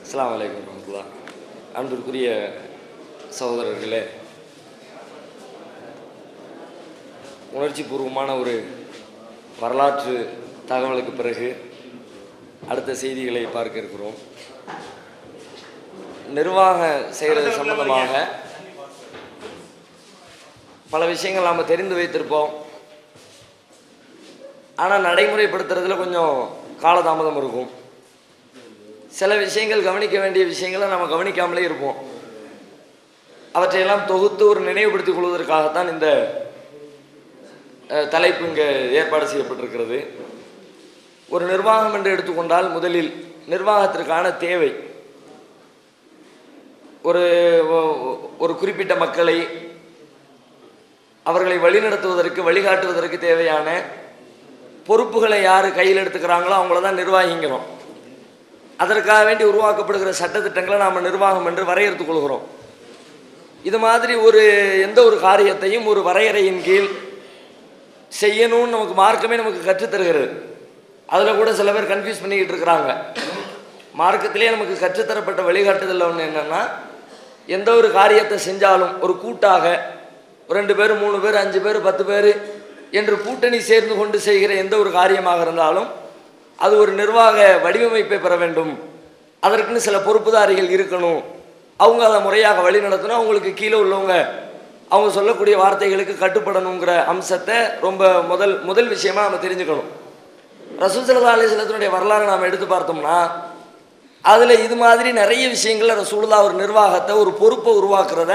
அஸ்ஸலாமு அலைக்கும் வரஹ்மத்துல்லாஹ். அன்பிற்குரிய சகோதரர்களே, உணர்ச்சி பூர்வமான ஒரு வரலாற்று தகவலுக்கு பிறகு அடுத்த செய்திகளை பார்க்க இருக்கிறோம். நிர்வாக செய்கிறது சம்பந்தமாக பல விஷயங்கள் நாம் தெரிந்து வைத்திருப்போம். ஆனால் நடைமுறைப்படுத்துறதுல கொஞ்சம் காலதாமதம் இருக்கும். சில விஷயங்கள் கவனிக்க வேண்டிய விஷயங்களை நம்ம கவனிக்காமலே இருப்போம். அவற்றையெல்லாம் தொகுத்து ஒரு நினைவுபடுத்திக் கொள்வதற்காகத்தான் இந்த தலைப்பு இங்கே ஏற்பாடு செய்யப்பட்டிருக்கிறது. ஒரு நிர்வாகம் என்று எடுத்துக்கொண்டால் முதலில் நிர்வாகத்திற்கான தேவை, ஒரு குறிப்பிட்ட மக்களை அவர்களை வழிநடத்துவதற்கு வழிகாட்டுவதற்கு தேவையான பொறுப்புகளை யார் கையில் எடுத்துக்கிறாங்களோ அவங்கள தான் நிர்வாகிங்கிறோம். அதற்காக வேண்டி உருவாக்கப்படுகிற சட்டத்திட்டங்களை நாம் நிர்வாகம் என்று வரையறுத்துக் கொள்கிறோம். இது மாதிரி எந்த ஒரு காரியத்தையும் ஒரு வரையறையின் கீழ் செய்யணும்னு நமக்கு மார்க்கமே நமக்கு கற்றுத்தருகிறது. அதில் கூட சில பேர் கன்ஃபியூஸ் பண்ணிக்கிட்டு இருக்கிறாங்க. மார்க்கத்திலே நமக்கு கற்றுத்தரப்பட்ட வழிகாட்டுதல் ஒன்று என்னென்னா, எந்த ஒரு காரியத்தை செஞ்சாலும் ஒரு கூட்டாக 2 பேர் 3 பேர் 5 பேர் 10 பேர் என்று கூட்டணி சேர்ந்து கொண்டு செய்கிற எந்த ஒரு காரியமாக இருந்தாலும் அது ஒரு நிர்வாக வடிவமைப்பை பெற வேண்டும். அதற்குன்னு சில பொறுப்புதாரிகள் இருக்கணும். அவங்க அதை முறையாக வழி நடத்தணும். அவங்களுக்கு கீழே உள்ளவங்க அவங்க சொல்லக்கூடிய வார்த்தைகளுக்கு கட்டுப்படணுங்கிற அம்சத்தை ரொம்ப முதல் விஷயமா நம்ம தெரிஞ்சுக்கணும். ரசூல் ஸல்லல்லாஹு அலைஹி வஸல்லத்தினுடைய வரலாறு நாம் எடுத்து பார்த்தோம்னா அதில் இது மாதிரி நிறைய விஷயங்களில் ரசூலுல்லாஹ் ஒரு நிர்வாகத்தை ஒரு பொறுப்பை உருவாக்குறத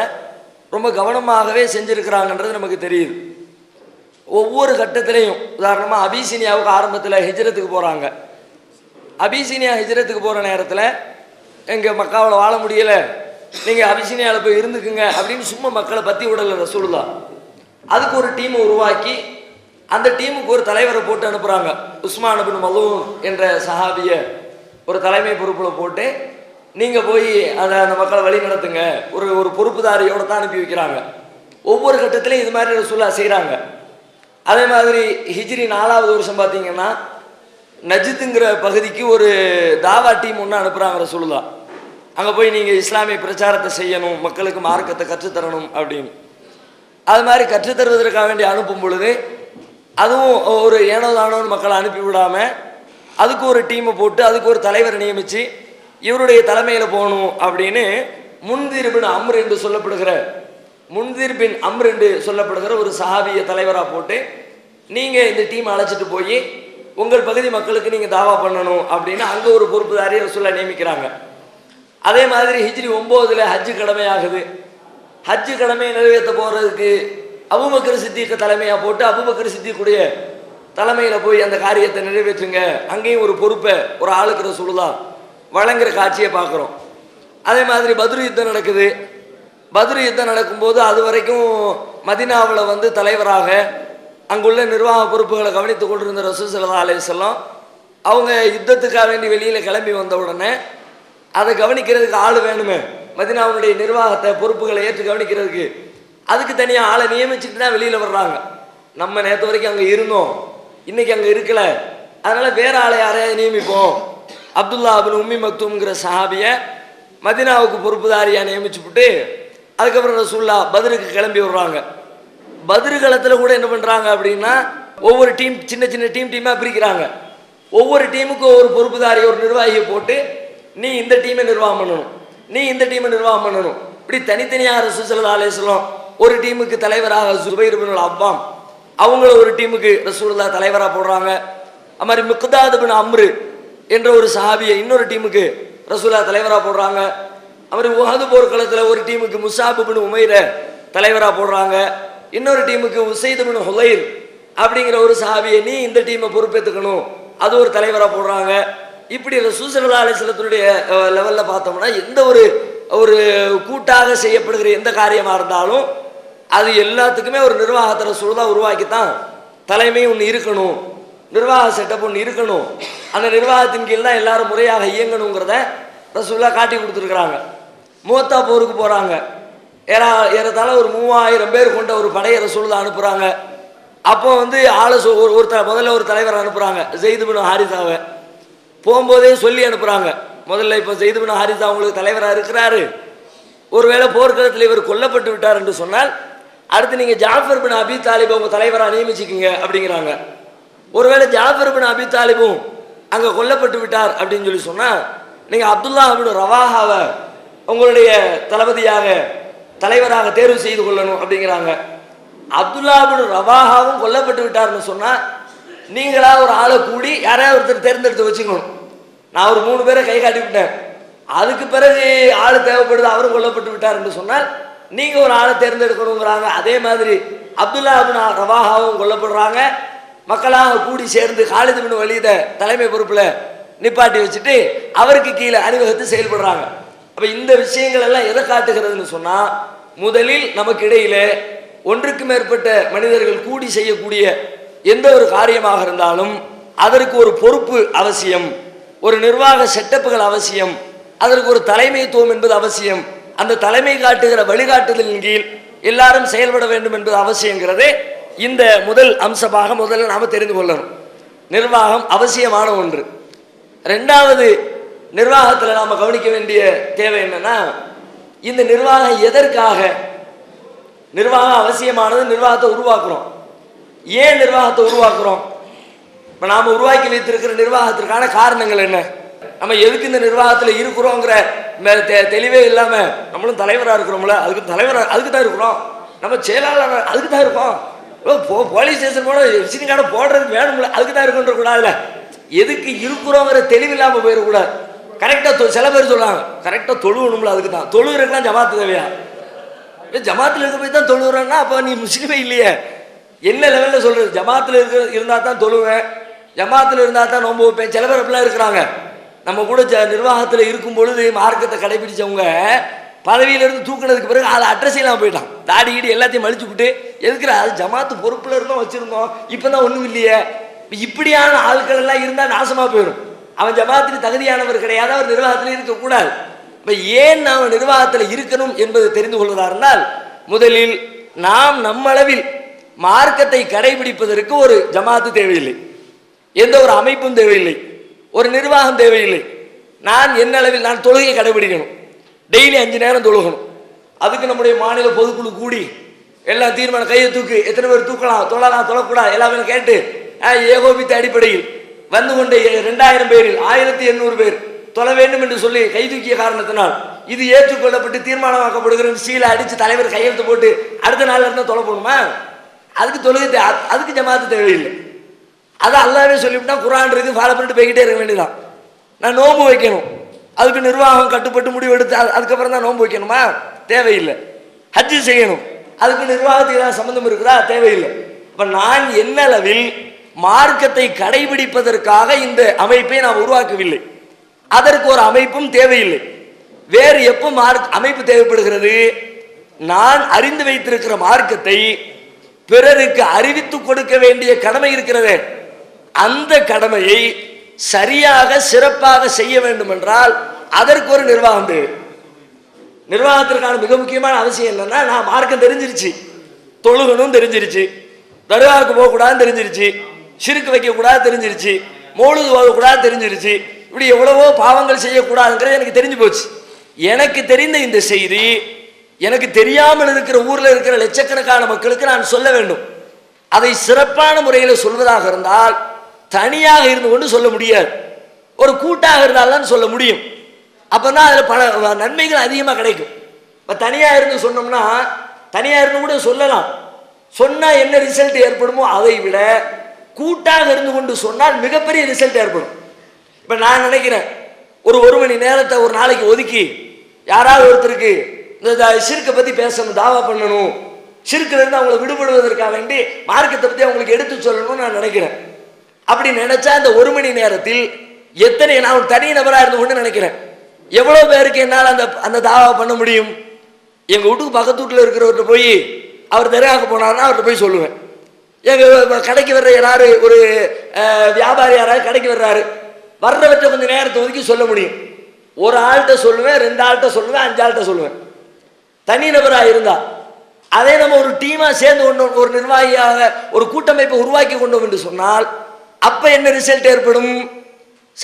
ரொம்ப கவனமாகவே செஞ்சுருக்கிறாங்கன்றது நமக்கு தெரியுது. ஒவ்வொரு கட்டத்திலையும் உதாரணமாக அபிசீனியாவுக்கு ஆரம்பத்தில் ஹிஜ்ரத்துக்கு போகிறாங்க. அபிசீனியா ஹிஜ்ரத்துக்கு போகிற நேரத்தில் எங்கள் மக்காவில் வாழ முடியலை, நீங்கள் அபிசீனியாவில் போய் இருந்துக்குங்க அப்படின்னு சும்மா மக்களை பற்றி விடலை ரசூலுல்லாஹ். அதுக்கு ஒரு டீமை உருவாக்கி அந்த டீமுக்கு ஒரு தலைவரை போட்டு அனுப்புகிறாங்க. உஸ்மான் இப்னு மலூன் என்ற சஹாபியை ஒரு தலைமை பொறுப்பில் போட்டு நீங்கள் போய் அந்த மக்களை வழி நடத்துங்க, ஒரு பொறுப்புதாரியோடு தான் அனுப்பி வைக்கிறாங்க. ஒவ்வொரு கட்டத்திலையும் இது மாதிரி ரசூலுல்லாஹ் செய்கிறாங்க. அதே மாதிரி ஹிஜ்ரி 4வது வருஷம் பார்த்தீங்கன்னா நஜ்துங்கிற பகுதிக்கு ஒரு தாவா டீம் ஒன்று அனுப்புகிறாங்க ரசூலுல்லாஹ். அங்கே போய் நீங்கள் இஸ்லாமிய பிரச்சாரத்தை செய்யணும், மக்களுக்கு மார்க்கத்தை கற்றுத்தரணும் அப்படின்னு. அது மாதிரி கற்றுத்தருவதற்காக வேண்டி அனுப்பும் பொழுது அதுவும் ஒரு ஏனோதானோன்னு மக்களை அனுப்பி விடாமல் அதுக்கு ஒரு டீமை போட்டு அதுக்கு ஒரு தலைவரை நியமித்து இவருடைய தலைமையில் போகணும் அப்படின்னு முன்திர் பின் அம்ர் என்று சொல்லப்படுகிற ஒரு சஹாபிய தலைவராக போட்டு நீங்கள் இந்த டீம் அழைச்சிட்டு போய் உங்கள் பகுதி மக்களுக்கு நீங்கள் தாவா பண்ணணும் அப்படின்னு அங்கே ஒரு பொறுப்புதாரியை ரசூலுல்லாஹ் நியமிக்கிறாங்க. அதே மாதிரி ஹிஜ்ரி 9ல் ஹஜ்ஜு கடமையாகுது. ஹஜ்ஜு கடமையை நிறைவேற்ற போகிறதுக்கு அபூபக்கர் சித்திக் தலைமையாக போட்டு அபூபக்கர் சித்திக்குடைய தலைமையில் போய் அந்த காரியத்தை நிறைவேற்றுங்க, அங்கேயும் ஒரு பொறுப்பை ஒரு ஆளுக்கு ரசூலுல்லாஹ் வழங்குற காட்சியை பார்க்குறோம். அதே மாதிரி பத்ரு யுத்தம் நடக்குது. பத்ரு யுத்தம் நடக்கும்போது அது வரைக்கும் மதீனாவில் தலைவராக அங்குள்ள நிர்வாக பொறுப்புகளை கவனித்து கொண்டிருந்த ரசூல் ஸல்லல்லாஹு அலைஹி வஸல்லம் அவங்க யுத்தத்துக்காக வேண்டி வெளியில் கிளம்பி வந்த உடனே அதை கவனிக்கிறதுக்கு ஆள் வேணுமே, மதீனாவுடைய நிர்வாகத்தை பொறுப்புகளை ஏற்று கவனிக்கிறதுக்கு அதுக்கு தனியாக ஆளை நியமிச்சுட்டு தான் வெளியில் வர்றாங்க. நம்ம நேற்று வரைக்கும் அங்கே இருந்தோம், இன்னைக்கு அங்கே இருக்கலை, அதனால் வேற ஆளை யாரையாவது நியமிப்போம். அப்துல்லா இப்னு உம்மி மக்தூம்ங்கிற சஹாபியை மதீனாவுக்கு பொறுப்புதாரியாக நியமிச்சுவிட்டு அதுக்கப்புறம் ரசூலுல்லாஹ் பத்ருக்கு கிளம்பி வர்றாங்க. பத்ரு காலத்தில் கூட என்ன பண்ணுறாங்க அப்படின்னா ஒவ்வொரு டீம் சின்ன டீமாக பிரிக்கிறாங்க. ஒவ்வொரு டீமுக்கும் ஒரு பொறுப்புதாரி ஒரு நிர்வாகியை போட்டு நீ இந்த டீமை நிர்வாகம் பண்ணணும், நீ இந்த டீமை நிர்வாகம் பண்ணணும். இப்படி தனித்தனியாக ரசூல் ஸல்லல்லாஹு அலைஹி வஸல்லம் ஒரு டீமுக்கு தலைவராக ஸுபைர் இப்னுல் அவ்வாம் அவங்கள ஒரு டீமுக்கு ரசூலுல்லாஹ் தலைவராக போடுறாங்க. அது மாதிரி மிக்தாத் இப்னு அம்ரு என்ற ஒரு சஹாபியை இன்னொரு டீமுக்கு ரசூலுல்லாஹ் தலைவராக போடுறாங்க. அவர் உஹது போர்க்களத்தில் ஒரு டீமுக்கு முஸாப் இப்னு உமைரை தலைவராக போடுறாங்க. இன்னொரு டீமுக்கு உஸைத் இப்னு ஹுலைர் அப்படிங்கிற ஒரு சஹாபியை நீ இந்த டீமை பொறுப்பேற்றுக்கணும், அது ஒரு தலைவராக போடுறாங்க. இப்படி ரசூல் ஸல்லல்லாஹு அலைஹி வஸல்லத்துடைய லெவலில் பார்த்தோம்னா எந்த ஒரு கூட்டாக செய்யப்படுகிற எந்த காரியமாக இருந்தாலும் அது எல்லாத்துக்குமே ஒரு நிர்வாகத்தை ரசூலுல்லாஹ் உருவாக்கித்தான் தலைமை ஒன்று இருக்கணும், நிர்வாக செட்டப் ஒன்று இருக்கணும். அந்த நிர்வாகத்தின் கீழ் தான் எல்லாரும் முறையாக இயங்கணுங்கிறத ரசூலுல்லாஹ் காட்டி கொடுத்துருக்குறாங்க. மூத்தா போருக்கு போகிறாங்க. ஏறத்தாழ ஒரு 3000 பேர் கொண்ட ஒரு படையை ரசூலுல்லாஹ் அனுப்புகிறாங்க. அப்போ முதல்ல ஒரு தலைவர் அனுப்புகிறாங்க, ஸைத் இப்னு ஹாரிஸாவை. போகும்போதே சொல்லி அனுப்புகிறாங்க, முதல்ல இப்போ ஜெயித் பின் ஹாரிஸா அவங்களுக்கு தலைவராக இருக்கிறாரு, ஒருவேளை போர்க்களத்தில் இவர் கொல்லப்பட்டு விட்டார் என்று சொன்னால் அடுத்து நீங்கள் ஜாஃபர் பின் அபி தாலிபை உங்கள் தலைவராக நியமிச்சிக்கிங்க அப்படிங்கிறாங்க. ஒருவேளை ஜாஃபர் பின் அபி தாலிபும் அங்கே கொல்லப்பட்டு விட்டார் அப்படின்னு சொல்லி சொன்னால் நீங்கள் அப்துல்லா பின் ரவாஹாவை உங்களுடைய தளபதியாக தலைவராக தேர்வு செய்து கொள்ளணும் அப்படிங்கிறாங்க. அப்துல்லா பின் ரவாஹாவும் கொல்லப்பட்டு விட்டார்னு சொன்னால் நீங்களா ஒரு ஆளை கூடி யாரையாவது ஒருத்தர் தேர்ந்தெடுத்து வச்சுக்கணும். நான் ஒரு 3 பேரை கை காட்டி விட்டேன், அதுக்கு பிறகு ஆள் தேவைப்படுது, அவரும் கொல்லப்பட்டு விட்டார் என்று சொன்னால் நீங்கள் ஒரு ஆளை தேர்ந்தெடுக்கணுங்கிறாங்க. அதே மாதிரி அப்துல்லா பின் ரவாஹாவும் கொல்லப்படுறாங்க. மக்களாக கூடி சேர்ந்து காலித் பின் வலீதை தலைமை பொறுப்பில் நிப்பாட்டி வச்சுட்டு அவருக்கு கீழே அணிவகுத்து செயல்படுறாங்க. அப்போ இந்த விஷயங்கள் எல்லாம் எதை காட்டுகிறதுன்னு சொன்னால், முதலில் நமக்கு இடையிலே ஒன்றுக்கு மேற்பட்ட மனிதர்கள் கூடி செய்யக்கூடிய எந்த ஒரு காரியமாக இருந்தாலும் அதற்கு ஒரு பொறுப்பு அவசியம், ஒரு நிர்வாக செட்டப்புகள் அவசியம், அதற்கு ஒரு தலைமைத்துவம் என்பது அவசியம். அந்த தலைமை காட்டுகிற வழிகாட்டுதலின் கீழ் எல்லாரும் செயல்பட வேண்டும் என்பது அவசியங்கிறது இந்த முதல் அம்சமாக முதல்ல நாம் தெரிந்து கொள்ளணும். நிர்வாகம் அவசியமான ஒன்று. ரெண்டாவது, நிர்வாகத்தில் நாம் கவனிக்க வேண்டிய தேவை என்னன்னா, இந்த நிர்வாகம் எதற்காக? நிர்வாகம் அவசியமானது. நிர்வாகத்தை உருவாக்குறோம். ஏன் நிர்வாகத்தை உருவாக்குறோம்? இப்போ நாம் உருவாக்கி வைத்திருக்கிற நிர்வாகத்திற்கான காரணங்கள் என்ன? நம்ம எதுக்கு இந்த நிர்வாகத்தில் இருக்கிறோங்கிற தெளிவே இல்லாமல் நம்மளும் தலைவராக இருக்கிறோம்ல, அதுக்கு தான் இருக்கிறோம். நம்ம செயலாளர் அதுக்கு தான் இருக்கோம். போலீஸ் ஸ்டேஷன் போட விசிட்டிங் கார்டை போடுறதுக்கு வேணும்ல, அதுக்கு தான் இருக்குன்ற கூடாதுல. எதுக்கு இருக்கிறோங்கிற தெளிவு இல்லாமல் போயிடக்கூடாது. கரெக்டாக சில பேர் சொல்லுவாங்க கரெக்டாக தொழுவணும்ல, அதுக்கு தான். தொழுகிறதுக்குலாம் ஜமாத்து தேவையா? ஜமாத்தில் இருக்க போய் தான் தொழுகிறேன்னா அப்போ நீ முஸ்லீமே இல்லையே. என்ன லெவலில் சொல்கிறது? ஜமாத்தில் இருந்தால் தான் தொழுவேன், ஜமாத்தில் இருந்தால் தான் நோன்பு வைப்பேன். சில பேர் அப்படிலாம் இருக்கிறாங்க. நம்ம கூட நிர்வாகத்தில் இருக்கும் பொழுது மார்க்கத்தை கடைபிடிச்சவங்க பதவியிலிருந்து தூக்கினதுக்கு பிறகு அதை அட்ரஸ் இல்லாமல் போயிட்டான். தாடி கீடி எல்லாத்தையும் மலிச்சு விட்டு எதுக்குற அது ஜமாத்து பொறுப்பில் இருந்தோம் வச்சுருந்தோம், இப்போ தான் ஒன்றும் இல்லையே. இப்படியான ஆட்கள் எல்லாம் இருந்தால் நாசமாக போயிடும். அவன் ஜமாத்துக்கு தகுதியானவர் கிடையாது, அவர் நிர்வாகத்தில் இருக்கக்கூடாது. இப்போ ஏன் நாம் நிர்வாகத்தில் இருக்கணும் என்பது தெரிந்து கொள்வதா இருந்தால், முதலில் நாம் நம்மளவில் மார்க்கத்தை கடைபிடிப்பதற்கு ஒரு ஜமாத்து தேவையில்லை, எந்த ஒரு அமைப்பும் தேவையில்லை, ஒரு நிர்வாகம் தேவையில்லை. நான் என்ன அளவில் நான் தொழுகையை கடைபிடிக்கணும், டெய்லி 5 நேரம் தொழுகணும். அதுக்கு நம்முடைய மாநில பொதுக்குழு கூடி எல்லாம் தீர்மானம், கையை தூக்கு, எத்தனை பேர் தூக்கலாம், தொழலாம் தொழக்கூடாது எல்லாமே கேட்டு ஏகோபித்த அடிப்படையில் வந்து கொண்ட 2000 பேரில் 1800 பேர் தொழ வேண்டும் என்று சொல்லி கை தூக்கிய காரணத்தினால் இது ஏற்றுக்கொள்ளப்பட்டு தீர்மானமாக்கப்படுகிற சீலை அடித்து தலைவர் கையெழுத்து போட்டு அடுத்த நாள்ல இருந்தால் தொலை போகணுமா? அதுக்கு தொழுகை, அதுக்கு ஜமாத்து தேவையில்லை. அதை அல்லாவே சொல்லிவிட்டா குரான் இருக்கு, ஃபாலோ பண்ணிட்டு போய்கிட்டே இருக்க வேண்டியதான். நான் நோன்பு வைக்கணும், அதுக்கு நிர்வாகம் கட்டுப்பட்டு முடிவு எடுத்து அதுக்கப்புறம் தான் நோன்பு வைக்கணுமா? தேவையில்லை. ஹஜ்ஜு செய்யணும், அதுக்கு நிர்வாகத்துக்கு தான் சம்பந்தம் இருக்குதா? தேவையில்லை. இப்போ நான் என்ன அளவில் மார்க்கத்தை கடைபிடிப்பதற்காக இந்த அமைப்பை நாம் உருவாக்கவில்லை, அதற்கு ஒரு அமைப்பும் தேவையில்லை. வேறு எப்போ அமைப்பு தேவைப்படுகிறது? நான் அறிந்து வைத்திருக்கிற மார்க்கத்தை பிறருக்கு அறிவித்து கொடுக்க வேண்டிய கடமை இருக்கிறது. அந்த கடமையை சரியாக சிறப்பாக செய்ய வேண்டும் என்றால் அதற்கு ஒரு நிர்வாகம் தேவை. நிர்வாகத்திற்கான மிக முக்கியமான அவசியம் என்னன்னா, நான் மார்க்கம் தெரிஞ்சிருச்சு, தொழுகணும் தெரிஞ்சிருச்சு, தர்காவுக்கு போகக்கூடாதுன்னு தெரிஞ்சிருச்சு, ஷிர்க் வைக்கக்கூடாது தெரிஞ்சிருச்சு, மௌலூது ஓதக்கூடாது தெரிஞ்சிருச்சு, இப்படி எவ்வளவோ பாவங்கள் செய்யக்கூடாதுங்கிறது எனக்கு தெரிஞ்சு போச்சு. எனக்கு தெரிந்த இந்த செய்தி எனக்கு தெரியாமல் இருக்கிற ஊரில் இருக்கிற லட்சக்கணக்கான மக்களுக்கு நான் சொல்ல வேண்டும். அதை சிறப்பான முறையில் சொல்வதாக இருந்தால் தனியாக இருந்து கொண்டு சொல்ல முடியாது, ஒரு கூட்டாக இருந்தால்தான் சொல்ல முடியும். அப்போதான் அதில் பல நன்மைகள் அதிகமாக கிடைக்கும். இப்போ தனியாக இருந்து சொன்னோம்னா, தனியாக இருந்து கூட சொல்லலாம், சொன்னால் என்ன ரிசல்ட் ஏற்படுமோ அதை விட கூட்டாக இருந்து கொண்டு சொன்னால் மிகப்பெரிய ரிசல்ட் ஏற்படும். இப்போ நான் நினைக்கிறேன், ஒரு மணி நேரத்தை ஒரு நாளைக்கு ஒதுக்கி யாராவது ஒருத்தருக்கு இந்த ஷிர்க்கை பற்றி பேசணும், தாவா பண்ணணும், ஷிர்க்கிலிருந்து அவங்களை விடுபடுவதற்காக வேண்டி மார்க்கத்தை பற்றி அவங்களுக்கு எடுத்து சொல்லணும்னு நான் நினைக்கிறேன். அப்படி நினைச்சா இந்த 1 மணி நேரத்தில் எத்தனை, நான் ஒரு தனி நபராக இருந்து கொண்டு நினைக்கிறேன், எவ்வளோ பேருக்கு என்னால் அந்த தாவா பண்ண முடியும்? எங்கள் வீட்டுக்கு பக்கத்து வீட்டில் இருக்கிறவர்கிட்ட போய் அவர் தர்காவுக்கு போனார்னா அவர்கிட்ட போய் சொல்லுவேன். எங்கள் கடைக்கு வர்ற யாராரு, ஒரு வியாபாரி யாராவது கடைக்கு வர்றாரு, வர்றவற்றை கொஞ்சம் நேரத்தை ஒதுக்கி சொல்ல முடியும். ஒரு ஆள்கிட்ட சொல்லுவேன், 2 ஆள்கிட்ட சொல்லுவேன், 5 ஆள்கிட்ட சொல்லுவேன். தனி நபராக இருந்தா அதே நம்ம ஒரு டீமாக சேர்ந்து கொண்டோம், ஒரு நிர்வாகியாக ஒரு கூட்டமைப்பை உருவாக்கி கொண்டோம் என்று சொன்னால் அப்போ என்ன ரிசல்ட் ஏற்படும்?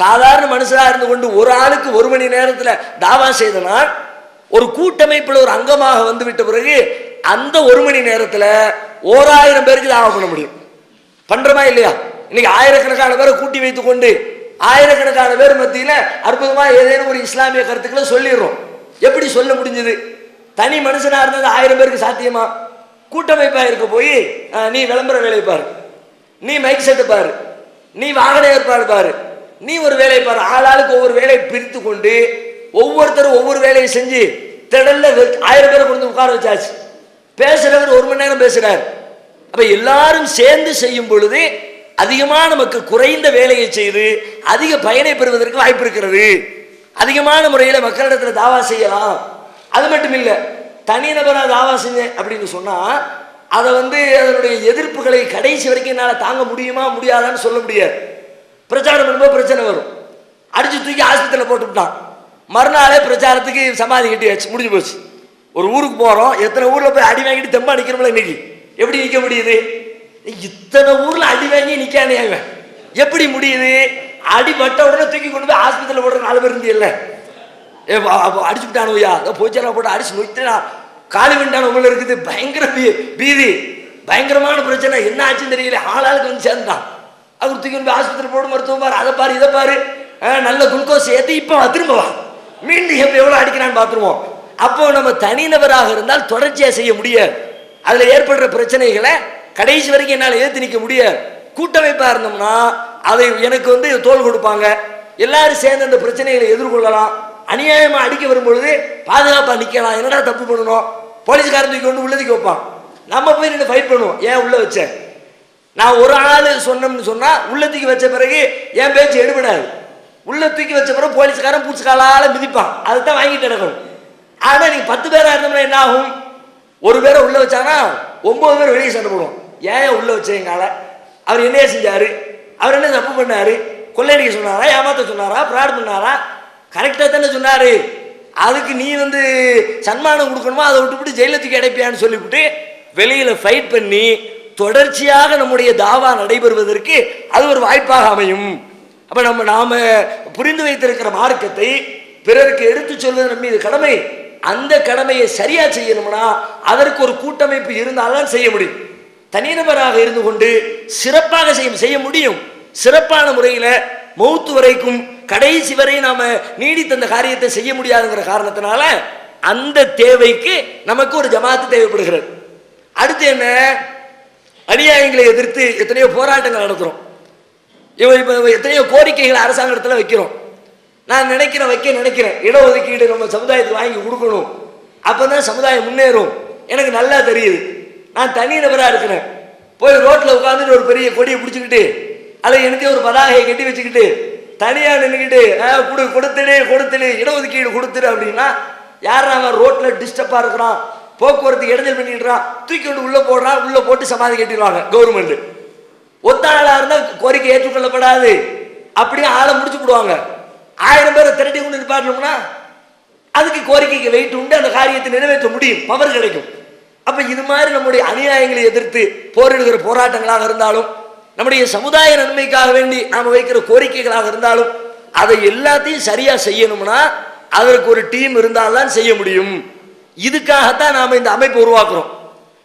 சாதாரண மனுஷனாக இருந்து கொண்டு ஒரு ஆளுக்கு 1 மணி நேரத்தில் தாவா செய்தனால் ஒரு கூட்டமைப்பில் ஒரு அங்கமாக வந்து விட்ட பிறகு அந்த 1 மணி நேரத்தில் 1000 பேருக்கு தாவா பண்ண முடியும். பண்றமா இல்லையா? இன்னைக்கு ஆயிரக்கணக்கான பேரை கூட்டி வைத்துக் கொண்டு ஆயிரக்கணக்கான பேர் மத்தியில் அற்புதமா ஏதேனும் ஒரு இஸ்லாமிய கருத்துக்களை சொல்லிடுறோம். எப்படி சொல்ல முடிஞ்சது? தனி மனுஷனா இருந்தது 1000 பேருக்கு சாத்தியமா? கூட்டமைப்பா இருக்க போய் நீ விளம்பர வேலை பாரு, நீ மைக் செட்டு பாரு, நீ வாகன ஏற்பாடு பாரு, நீ ஒரு வேலையை பாரு, ஆளாளுக்கு ஒவ்வொரு வேலையை பிரித்து கொண்டு ஒவ்வொருத்தரும் ஒவ்வொரு வேலையை செஞ்சு திடல்ல 1000 பேரை கொண்டு உட்கார வச்சாச்சு. பேசுறவர் 1 மணி நேரம் பேசுறாரு. அப்ப எல்லாரும் சேர்ந்து செய்யும் பொழுது அதிகமான மக்கள் குறைந்த வேலையை செய்து அதிக பயனை பெறுவதற்கு வாய்ப்பு இருக்கிறது. அதிகமான முறையில் மக்களிடத்தில் தாவா செய்யலாம். அது மட்டும் இல்லை, தனிநபராக தாவா செஞ்சேன் அப்படின்னு சொன்னா அதை அதனுடைய எதிர்ப்புகளை கடைசி வரைக்கும் என்னால் தாங்க முடியுமா முடியாதான்னு சொல்ல முடியாது. பிரச்சாரம் பண்ணும்போது பிரச்சனை வரும், அடிச்சு தூக்கி ஆஸ்பத்திரியில் போட்டுவிட்டான், மறுநாளே பிரச்சாரத்துக்கு சமாதி கட்டியாச்சு, முடிஞ்சு போச்சு. ஒரு ஊருக்கு போறோம், எத்தனை ஊர்ல போய் அடி வாங்கிட்டு தெம்பா நிக்கிறோம்ல, இன்னைக்கு எப்படி நிக்க முடியுது? இத்தனை ஊர்ல அடி வாங்கி நிக்கானே எப்படி முடியுது? அடிபட்ட உடனே தூக்கி கொண்டு போய் ஆஸ்பத்திரியில் போடுற 4 பேர் இருந்தியல்ல, அடிச்சு விட்டானுயா, போச்சா போட்டு அடிச்சு நோய்த்தா காலி விண்டான உள்ள இருக்குது. பயங்கர பீதி, பயங்கரமான பிரச்சனை, என்ன ஆச்சுன்னு தெரியல. ஆளாளுக்கு வந்து சேர்ந்தான், அவர் தூக்கி கொண்டு போய் ஆஸ்பத்திரி போடு, மருத்துவம் பாரு, அதை பாரு, இதை பாரு, நல்ல குளுக்கோஸ் ஏற்றி இப்போ திரும்பவா மீண்டும் எவ்வளோ அடிக்கிறான்னு பார்த்துருவோம். அப்போ நம்ம தனிநபராக இருந்தால் தொடர்ச்சியாக செய்ய முடியாது. அதில் ஏற்படுற பிரச்சனைகளை கடைசி வரைக்கும் என்னால் ஏற்று நிற்க முடியாது. கூட்டமைப்பாக இருந்தோம்னா அதை எனக்கு தோல் கொடுப்பாங்க, எல்லாரும் சேர்ந்து அந்த பிரச்சனைகளை எதிர்கொள்ளலாம். அநியாயமாக அடிக்க வரும்பொழுது பாதுகாப்பாக நிற்கலாம். என்னடா தப்பு பண்ணணும், போலீஸ்காரன் தூக்கி கொண்டு உள்ளதுக்கு வைப்பான், நம்ம போய் நின்று ஃபைட் பண்ணுவோம். ஏன் உள்ள வச்சேன்? நான் ஒரு ஆள் சொன்னோம்னு சொன்னால் உள்ள தூக்கி வச்ச பிறகு என் பேச்சு எடுபடாது. உள்ள தூக்கி வச்ச பிறகு போலீஸ்காரன் பூச்சிக்காலால மிதிப்பான், அதுதான் வாங்கிட்டு நடக்கணும். ஆனால் நீங்கள் 10 பேராக இருந்தோம்னா என்ன ஆகும்? ஒரு பேரை உள்ள வச்சாங்கன்னா 9 பேர் வெளியே சண்டை போடுவோம். ஏன் உள்ள வச்சேங்கால, அவர் என்னைய செஞ்சாரு, அவர் என்ன தப்பு பண்ணாரு, கொள்ளையடிக்க சொன்னாரா, ஏமாத்த சொன்னாரா, ஃப்ராட் பண்ணாரா? கரெக்டாக தானே சொன்னாரு. அதுக்கு நீ சன்மானம் கொடுக்கணுமா, அதை விட்டுவிட்டு ஜெயிலத்துக்கு அடைப்பியான்னு சொல்லிவிட்டு வெளியில ஃபைட் பண்ணி தொடர்ச்சியாக நம்முடைய தாவா நடைபெறுவதற்கு அது ஒரு வாய்ப்பாக அமையும். அப்ப நாம புரிந்து வைத்திருக்கிற மார்க்கத்தை பிறருக்கு எடுத்து சொல்வது நம்ம மீது கடமை. அந்த கடமையை சரியா செய்யணும்னா அதற்கு ஒரு கூட்டமைப்பு இருந்தால்தான் செய்ய முடியும். தனிநபராக இருந்து கொண்டு சிறப்பாக செய்ய முடியும். சிறப்பான முறையில் மௌத்து வரைக்கும் கடைசி வரை நாம நீடித்த அந்த காரியத்தை செய்ய முடியாதுங்கிற காரணத்தினால அந்த தேவைக்கு நமக்கு ஒரு ஜமாத்து தேவைப்படுகிறது. அடுத்து என்ன? அநியாயங்களை எதிர்த்து எத்தனையோ போராட்டங்கள் நடத்துறோம், எத்தனையோ கோரிக்கைகள் அரசாங்கத்தில் வைக்கிறோம். நான் நினைக்கிறேன் இடஒதுக்கீடு நம்ம சமுதாயத்துக்கு வாங்கி கொடுக்கணும், அப்பதான் சமுதாயம் முன்னேறும். எனக்கு நல்லா தெரியுது. நான் தனி நபராக இருக்கிறேன், போய் ரோட்டில் உட்காந்துட்டு ஒரு பெரிய கொடியை பிடிச்சிக்கிட்டு அதை எனக்கு ஒரு பதாகையை கட்டி வச்சுக்கிட்டு தனியாக நின்றுக்கிட்டு கொடுத்துடு இடஒதுக்கீடு கொடுத்துரு அப்படின்னா யார் அவன் ரோட்டில் டிஸ்டர்பாக இருக்கிறான், போக்குவரத்து இடைஞ்சல் பண்ணிடுறான், தூக்கி கொண்டு உள்ள போடுறான், உள்ள போட்டு சமாதி கட்டிடுவாங்க கவர்மெண்ட். ஒத்த ஆளாக இருந்தால் கோரிக்கை ஏற்றுக்கொள்ளப்படாது, அப்படியே ஆளை முடிச்சு போடுவாங்க. 1000 பேரை திரட்டி கொண்டு நிப்பாட்டணும்னா அதுக்கு கோரிக்கைக்கு வெயிட் உண்டு, அந்த காரியத்தை நிறைவேற்ற முடியும், பவர் கிடைக்கும். அப்ப இது மாதிரி நம்முடைய அநியாயங்களை எதிர்த்து போரிடுகிற போராட்டங்களாக இருந்தாலும், நம்முடைய சமுதாய நன்மைக்காக வேண்டி நாம வைக்கிற கோரிக்கைகளாக இருந்தாலும், அதை எல்லாத்தையும் சரியா செய்யணும்னா அதற்கு ஒரு டீம் இருந்தால்தான் செய்ய முடியும். இதுக்காகத்தான் நாம இந்த அமைப்பை உருவாக்குறோம்.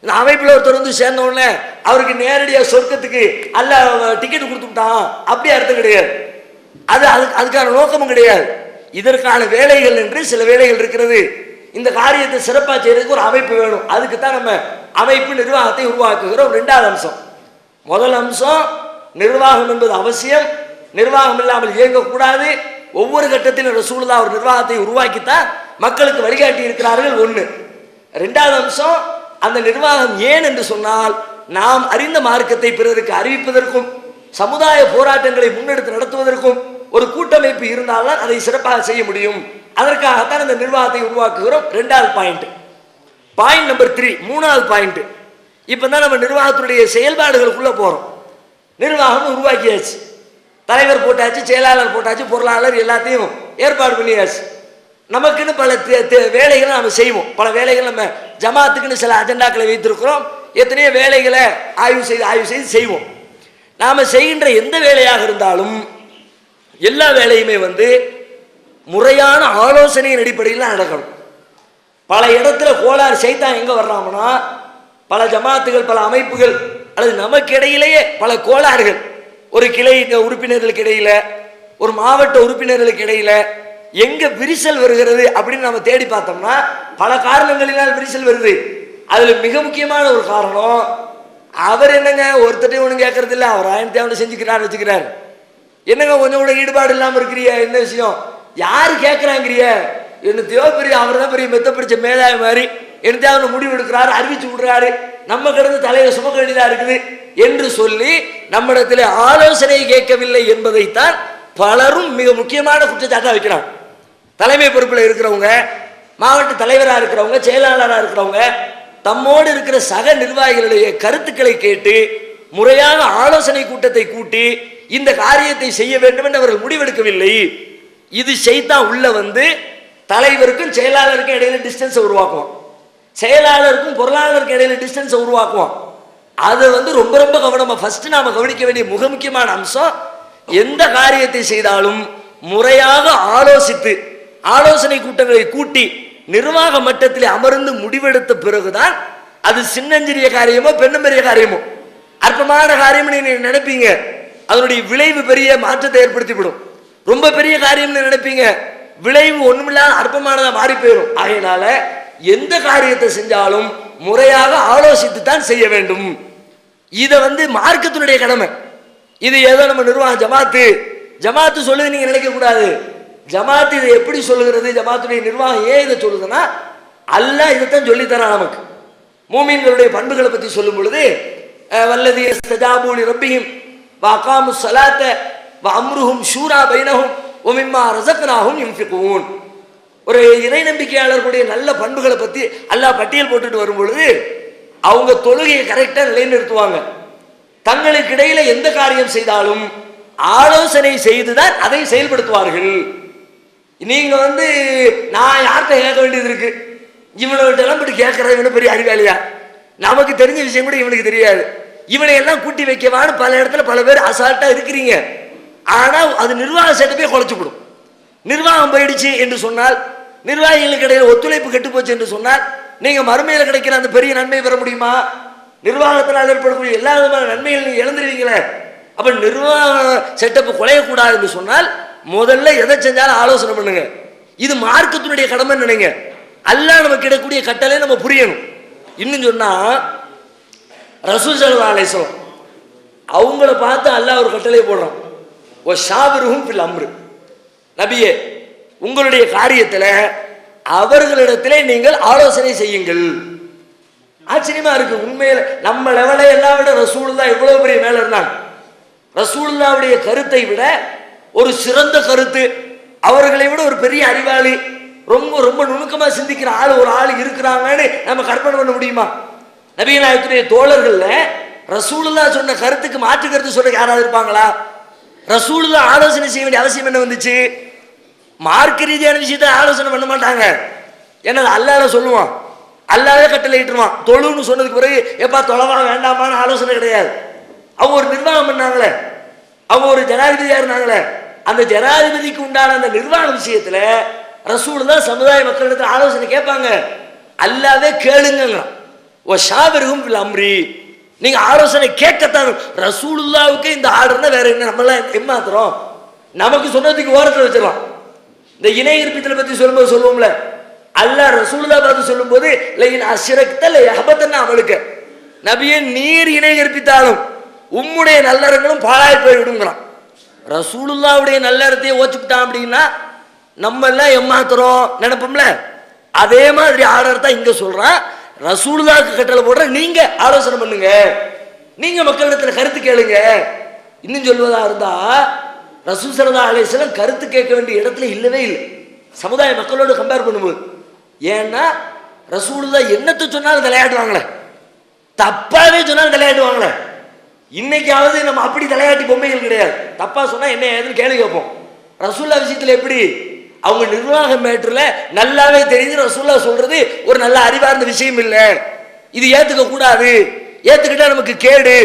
இந்த அமைப்பில் ஒருத்தர் சேர்ந்த உடனே அவருக்கு நேரடியாக சொர்க்கத்துக்கு அல்ல டிக்கெட் கொடுத்துட்டான் அப்படி அர்த்தம் கிடையாது. அதுக்கான நோக்கமும் கிடையாது. இதற்கான வேலைகள் என்று சில வேலைகள் இருக்கிறது. இந்த காரியத்தை சிறப்பாக செய்யறதுக்கு ஒரு அமைப்பு வேணும். அதுக்கு தான் நம்ம அமைப்பு நிர்வாகத்தை உருவாக்குகிறோம். 2வது அம்சம். முதல் அம்சம் நிர்வாகம் என்பது அவசியம், நிர்வாகம் இல்லாமல் இயங்கக்கூடாது. ஒவ்வொரு கட்டத்திலும் ரசூலுல்லாஹ் ஒரு நிர்வாகத்தை உருவாக்கித்தான் மக்களுக்கு வழிகாட்டி இருக்கிறார்கள். 1. 2வது அம்சம், அந்த நிர்வாகம் ஏன் என்று சொன்னால் நாம் அறிந்த மார்க்கத்தை பிறருக்கு அறிவிப்பதற்கும் சமுதாய போராட்டங்களை முன்னெடுத்து நடத்துவதற்கும் ஒரு கூட்டமைப்பு இருந்தால்தான் அதை சிறப்பாக செய்ய முடியும். அதற்காகத்தான் இந்த நிர்வாகத்தை உருவாக்குகிறோம். 2வது பாயிண்ட். பாயிண்ட் நம்பர் 3, 3வது பாயிண்ட். இப்பதான் நம்ம நிர்வாகத்துடைய செயல்பாடுகளுக்குள்ள போறோம். நிர்வாகம் உருவாக்கியாச்சு, தலைவர் போட்டாச்சு, செயலாளர் போட்டாச்சு, பொருளாளர் எல்லாத்தையும் ஏற்பாடு பண்ணியாச்சு. நமக்குன்னு பல வேலைகளை நம்ம செய்வோம். பல வேலைகள் நம்ம ஜமாத்துக்குன்னு சில அஜெண்டாக்களை வைத்திருக்கிறோம். எத்தனையோ வேலைகளை ஆய்வு செய்து செய்வோம். நாம செய்கின்ற எந்த வேலையாக இருந்தாலும் எல்லா வேலையுமே முறையான ஆலோசனையின் அடிப்படையில் நடக்கணும். பல இடத்துல கோளாறு சைத்தான் எங்க வர்றாங்கன்னா, பல ஜமாத்துகள், பல அமைப்புகள் அல்லது நமக்கு இடையிலேயே பல கோளாறுகள், ஒரு கிளை உறுப்பினர்களுக்கு இடையில, ஒரு மாவட்ட உறுப்பினர்களுக்கு இடையில எங்க விரிசல் வருகிறது அப்படின்னு நம்ம தேடி பார்த்தோம்னா பல காரணங்களினால் விரிசல் வருது. அதுல மிக முக்கியமான ஒரு காரணம், அவர் என்னங்க ஒருத்தட்டையும் ஒண்ணு கேட்கறது இல்லை, அவர் ஆயிரத்தி அவனை செஞ்சுக்கிறார் வச்சுக்கிறார். என்னங்க கொஞ்சம் கூட ஈடுபாடு இல்லாம இருக்கிறிய, என்ன விஷயம், யாரு கேட்கிறாங்கிறிய, என்னத்தையோ பெரிய அவர் தான் பெரிய மெத்த பிடிச்ச மேதாவி மாதிரி என்னத்தையோ அவனை முடிவு எடுக்கிறாரு, அறிவிச்சு விடுறாரு, நம்ம கிடந்து தலையில சுமக்க வேண்டியதா இருக்குது என்று சொல்லி நம்மிடத்தில் ஆலோசனை கேட்கவில்லை என்பதைத்தான் பலரும் மிக முக்கியமான குற்றச்சாட்டா வைக்கிறாங்க. தலைமை பொறுப்பில் இருக்கிறவங்க, மாவட்ட தலைவராக இருக்கிறவங்க, செயலாளராக இருக்கிறவங்க தம்மோடு இருக்கிற சக நிர்வாகிகளுடைய கருத்துக்களை கேட்டு முறையான ஆலோசனை கூட்டத்தை கூட்டி இந்த காரியத்தை செய்ய வேண்டும் என்று அவர்கள் முடிவெடுக்கவில்லை. இது ஷைத்தான் உள்ள தலைவருக்கும் செயலாளருக்கும் இடையில டிஸ்டன்ஸ் உருவாக்குவோம், செயலாளருக்கும் பொருளாளருக்கும் இடையில டிஸ்டன்ஸ் உருவாக்குவோம். அது ரொம்ப ரொம்ப கவனமா ஃபர்ஸ்ட் நாம கவனிக்க வேண்டிய மிக முக்கியமான அம்சம், எந்த காரியத்தை செய்தாலும் முறையாக ஆலோசித்து ஆலோசனை கூட்டங்களை கூட்டி நிர்வாக மட்டத்தில் அமர்ந்து முடிவெடுத்த பிறகுதான் அது சின்னஞ்சிறிய காரியமோ பெண்ணும் பெரிய காரியமோ அற்பமான காரியம் நீங்க நினைப்பீங்க, அதனுடைய விளைவு பெரிய மாற்றத்தை ஏற்படுத்திவிடும். ரொம்ப பெரிய காரியம் நினைப்பீங்க, விளைவு ஒண்ணுமில்லாத அற்பமானதா மாறி போயிடும். ஆகையினால எந்த காரியத்தை செஞ்சாலும் முறையாக ஆலோசித்து தான் செய்ய வேண்டும். இதை மார்க்கத்தினுடைய கடமை. இது ஏதோ நம்ம நிர்வாகம் ஜமாத்து சொல்லுது நீங்க நினைக்க கூடாது. ஜமாத்து இதை எப்படி சொல்லுகிறது, ஜமாத்துடைய நிர்வாகம் ஏன் இதை சொல்லுதுன்னா அல்லாஹ் இதைத்தான் சொல்லித்தரான் நமக்கு. மூமின்களுடைய பண்புகளை பத்தி சொல்லும் பொழுது வல்லதி இஸ்தஜாபு லிரப்பிஹிம் வ அகாமுஸ் ஸலாத்த வ அம்ருஹும் ஷூரா பைனஹும் வ மிம்மா ரஸக்னாஹும் யுன்ஃபிகூன். ஒரு இறை நம்பிக்கையாளர்களுடைய நல்ல பண்புகளை பத்தி அல்லாஹ் பட்டியல் போட்டுட்டு வரும் பொழுது அவங்க தொழுகையை கரெக்டா நிலைநிறுத்துவாங்க. தங்களுக்கு இடையில எந்த காரியம் செய்தாலும் ஆலோசனை செய்துதான் அதை செயல்படுத்துவார்கள். நீங்க நான் யார்கிட்ட கேட்க வேண்டியது இருக்கு, இவனோட போட்டு கேட்கறது இவனு பெரிய அறிவாளியா, நமக்கு தெரிஞ்ச விஷயம் கூட இவனுக்கு தெரியாது, இவனை எல்லாம் கூட்டி வைக்கவான்னு பல இடத்துல பல பேர் அசால்ட்டா இருக்கிறீங்க. ஆனா அது நிர்வாக செட்டப்பே குறைச்சுவிடும். நிர்வாகம் போயிடுச்சு என்று சொன்னால், நிர்வாகிகளுக்கு இடையில ஒத்துழைப்பு கெட்டு போச்சு என்று சொன்னால் நீங்க மறுமையில கிடைக்கிற அந்த பெரிய நன்மை பெற முடியுமா? நிர்வாகத்தினால் ஏற்படக்கூடிய எல்லா விதமான நன்மைகள் நீங்க இழந்துருவீங்களே. அப்ப நிர்வாக செட்டப் குலையக்கூடாது என்று சொன்னால் முதல்ல எதை செஞ்சாலும் ஆலோசனை பண்ணுங்க. இது மார்க்கத்தினுடைய கடமை நினைங்க. அல்லாஹ் நமக்கு இடக்கூடிய கட்டளை நம்ம புரியணும். இன்னும் சொன்னா ரசூல் ஸல்லல்லாஹு அலைஹி வஸல்லம் அவங்கள பார்த்து அல்லாஹ் ஒரு கட்டளை போடுறான், ஓ ஷாபிருஹும் ஃபில் அம்ரு, நபியே உங்களுடைய காரியத்துல அவர்களிடத்திலே நீங்கள் ஆலோசனை செய்யுங்கள். ஆச்சரியமா இருக்கு. உண்மையில நம்ம லெவலை எல்லாம் விட ரசூலுல்லாஹ் எவ்வளவு பெரிய மேல இருந்தாங்க. ரசூலுல்லாஹ்வுடைய கருத்தை விட ஒரு சிறந்த கருத்து, அவர்களை விட ஒரு பெரிய அறிவாளி, ரொம்ப ரொம்ப நுணுக்கமா சிந்திக்கிற ஒரு ஆள் இருக்கிறாங்கன்னு நம்ம கற்பனை பண்ண முடியுமா? நபிகள் நாயகத்துடைய தோழர்கள்ல ரசூலுல்லாஹ் சொன்ன கருத்துக்கு மாற்று கருத்து சொல்ல யாராவது இருப்பாங்களா? ரசூலுல்லாஹ் ஆலோசனை செய்ய வேண்டிய அவசியம் என்ன வந்துச்சு? மார்க்க ரீதியான விஷயத்த ஆலோசனை பண்ண மாட்டாங்க. ஏன்னா அல்லாஹ் சொல்லுவான், அல்லாஹ்வே கட்டளை இட்டுருவான். தொழுன்னு சொன்னதுக்கு பிறகு எப்பா தொலைவா வேண்டாமான்னு ஆலோசனை கிடையாது. அவங்க ஒரு நிர்வாகம் பண்ணாங்களே, அவங்க ஒரு ஜனாதிபதியா இருந்தாங்களே, அந்த ஜனாதிபதிக்கு உண்டான அந்த நிர்வாக விஷயத்துல ரசூலுல்லாஹ் சமுதாய மக்களிடத்தில் ஆலோசனை கேட்பாங்க. அல்லாஹ்வே கேளுங்க. ஓ ஷாபிருஹும் ஃபில் அம்ரி, நீங்க ஆலோசனை கேட்கத்தான். ரசூலுல்லாஹ்வுக்கு இந்த ஆர்டர்னா வேற என்ன நம்மளாம் ஏமாத்துறோம்? நமக்கு சொன்னதுக்கு ஓரத்தில் வச்சிடலாம். இந்த இணை இருப்பித்தலை பத்தி சொல்லும்போது சொல்லுவோம்ல, அல்லாஹ் ரசூலுல்லாஹ் பார்த்து சொல்லும் போது லைன் அஷ்ரக்த லயஹபதன்ன அமலுக, நபியே நீர் இணை கற்பித்தாலும் உம்முடைய நல்லறங்களும் பாழாய் போய் விடுங்கிறான். ரசூலுல்லாஹ்வுடைய நல்லறத்தையே ஓச்சுட்டான் அப்படின்னா நம்ம எல்லாம் ஏமாத்துறோம் நினைப்போம்ல. அதே மாதிரி ஆர்டர் தான் இங்க சொல்றான். ரசூலுல்லாஹ்வுக்கு கட்டளை போடுற, நீங்க ஆலோசனை பண்ணுங்க, நீங்க மக்களிடத்துல கருத்து கேளுங்க. இன்னும் சொல்வதா இருந்தா ரசூல் ஸல்லல்லாஹு அலைஹி வஸல்லம் கருத்து கேட்க வேண்டிய இடத்துல இல்லவே இல்லை சமுதாய மக்களோடு கம்பேர் பண்ணும்போது. ஏன்னா ரசூலுல்லாஹ் என்னத்தை சொன்னாலும் தலையாட்டுவாங்களே, தப்பாவே சொன்னாலும் தலையாட்டுவாங்களே. இன்னைக்காவது நம்ம அப்படி தலையாட்டி பொம்மைகள் கிடையாது. தப்பா சொன்னா என்ன ஏதுன்னு கேள்வி கேட்போம். ரசூலுல்லாஹ் விஷயத்துல எப்படி? அவங்க நிர்வாக மேட்டர்ல நல்லாவே தெரியுது ரசூலுல்லாஹ் சொல்றது ஒரு நல்ல அறிவார்ந்த விஷயம் இல்லை, இது ஏத்துக்க கூடாது, ஏத்துக்கிட்டா நமக்கு கேடு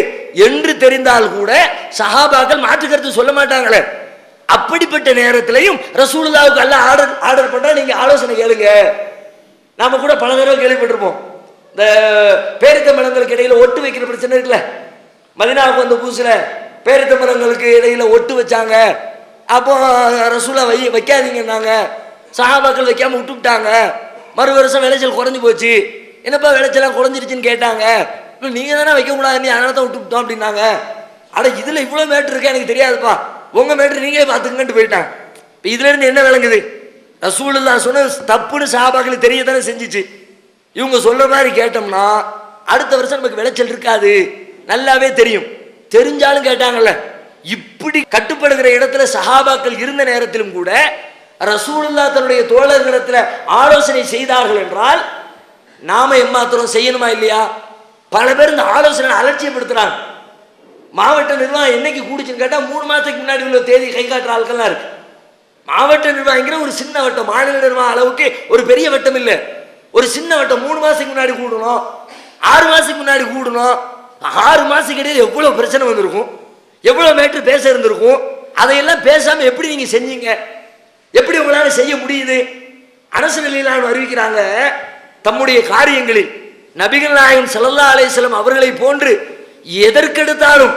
என்று தெரிந்தால் கூட சஹாபாக்கள் மாற்று கருத்து சொல்ல மாட்டாங்களே. அப்படிப்பட்ட நேரத்திலையும் ரசூலுல்லாஹ்வுக்கு அல்லாஹ் ஆர்டர் பண்றா, நீங்க ஆலோசனை கேளுங்க. நாம கூட பல தடவை கேள்விப்பட்டிருப்போம், இந்த பேரித்த மரங்களுக்கு இடையில ஒட்டு வைக்கிற பிரச்சனை இருக்குல்ல. மதீனாவுக்கு வந்த புதுசுல பேரித்த மரங்களுக்கு இடையில ஒட்டு வச்சாங்க. அப்போ ரசூலா வைக்காதீங்கன்னாங்க. சஹாபாக்கள் வைக்காம விட்டுவிட்டாங்க. மறு வருஷம் விளைச்சல் குறைஞ்சு போச்சு. என்னப்பா விளைச்சலாம் குறைஞ்சிருச்சுன்னு கேட்டாங்க. நீங்க தானே வைக்க கூடாது, நீ அதனால தான் விட்டுவிட்டோம் அப்படின்னாங்க. அட இதுல இவ்வளவு மேட்ரு இருக்கா, எனக்கு தெரியாதுப்பா, உங்க மேட்ரு நீங்களே பார்த்துக்கங்கன்ட்டு போயிட்டாங்க. இப்போ இதுல இருந்து என்ன விளங்குது? ரசூலுல்லாஹ் சொன்ன தப்புன்னு சஹாபாக்களுக்கு தெரியத்தானே செஞ்சிச்சு. இவங்க சொல்ற மாதிரி கேட்டோம்னா அடுத்த வருஷம் நமக்கு விளைச்சல் இருக்காது, நல்லாவே தெரியும். தெரிஞ்சாலும் கேட்டாங்கல்ல. இப்படி கட்டுப்படுகிற இடத்துல சஹாபாக்கள் இருந்த நேரத்திலும் கூட ரசூலுல்லாஹ் தன்னுடைய தோழர்களிடத்துல ஆலோசனை செய்தார்கள் என்றால் நாம எம்மாத்திரம் செய்யணுமா இல்லையா? பல பேர் இந்த ஆலோசனை அலட்சியப்படுத்துறாங்க. மாவட்ட நிர்வாகம் என்னைக்கு கூடிச்சுன்னு கேட்டா 3 மாசத்துக்கு முன்னாடி உள்ள தேதி கை காட்டுற ஆட்கள்லாம் இருக்கு. மாவட்ட நிர்வாகிங்கிற ஒரு சின்ன வட்டம், மாநில நிர்வாகம் அளவுக்கு ஒரு பெரிய வட்டம் இல்லை, ஒரு சின்ன வட்டம். 3 மாசத்துக்கு முன்னாடி கூடணும், 6 மாசத்துக்கு முன்னாடி கூடணும். 6 மாசத்துக்கு இடையில எவ்வளவு பிரச்சனை வந்திருக்கும், எவ்வளவு மேட்ரு பேச இருந்திருக்கும். அதையெல்லாம் பேசாம எப்படி நீங்க செஞ்சீங்க? எப்படி உங்களால செய்ய முடியுது? அரசு நிலையிலான அறிவிக்கிறாங்க, தம்முடைய காரியங்களில் நபிகள் நாயகம் ஸல்லல்லாஹு அலைஹி வஸல்லம் அவர்களை போன்று எதற்கெடுத்தாலும்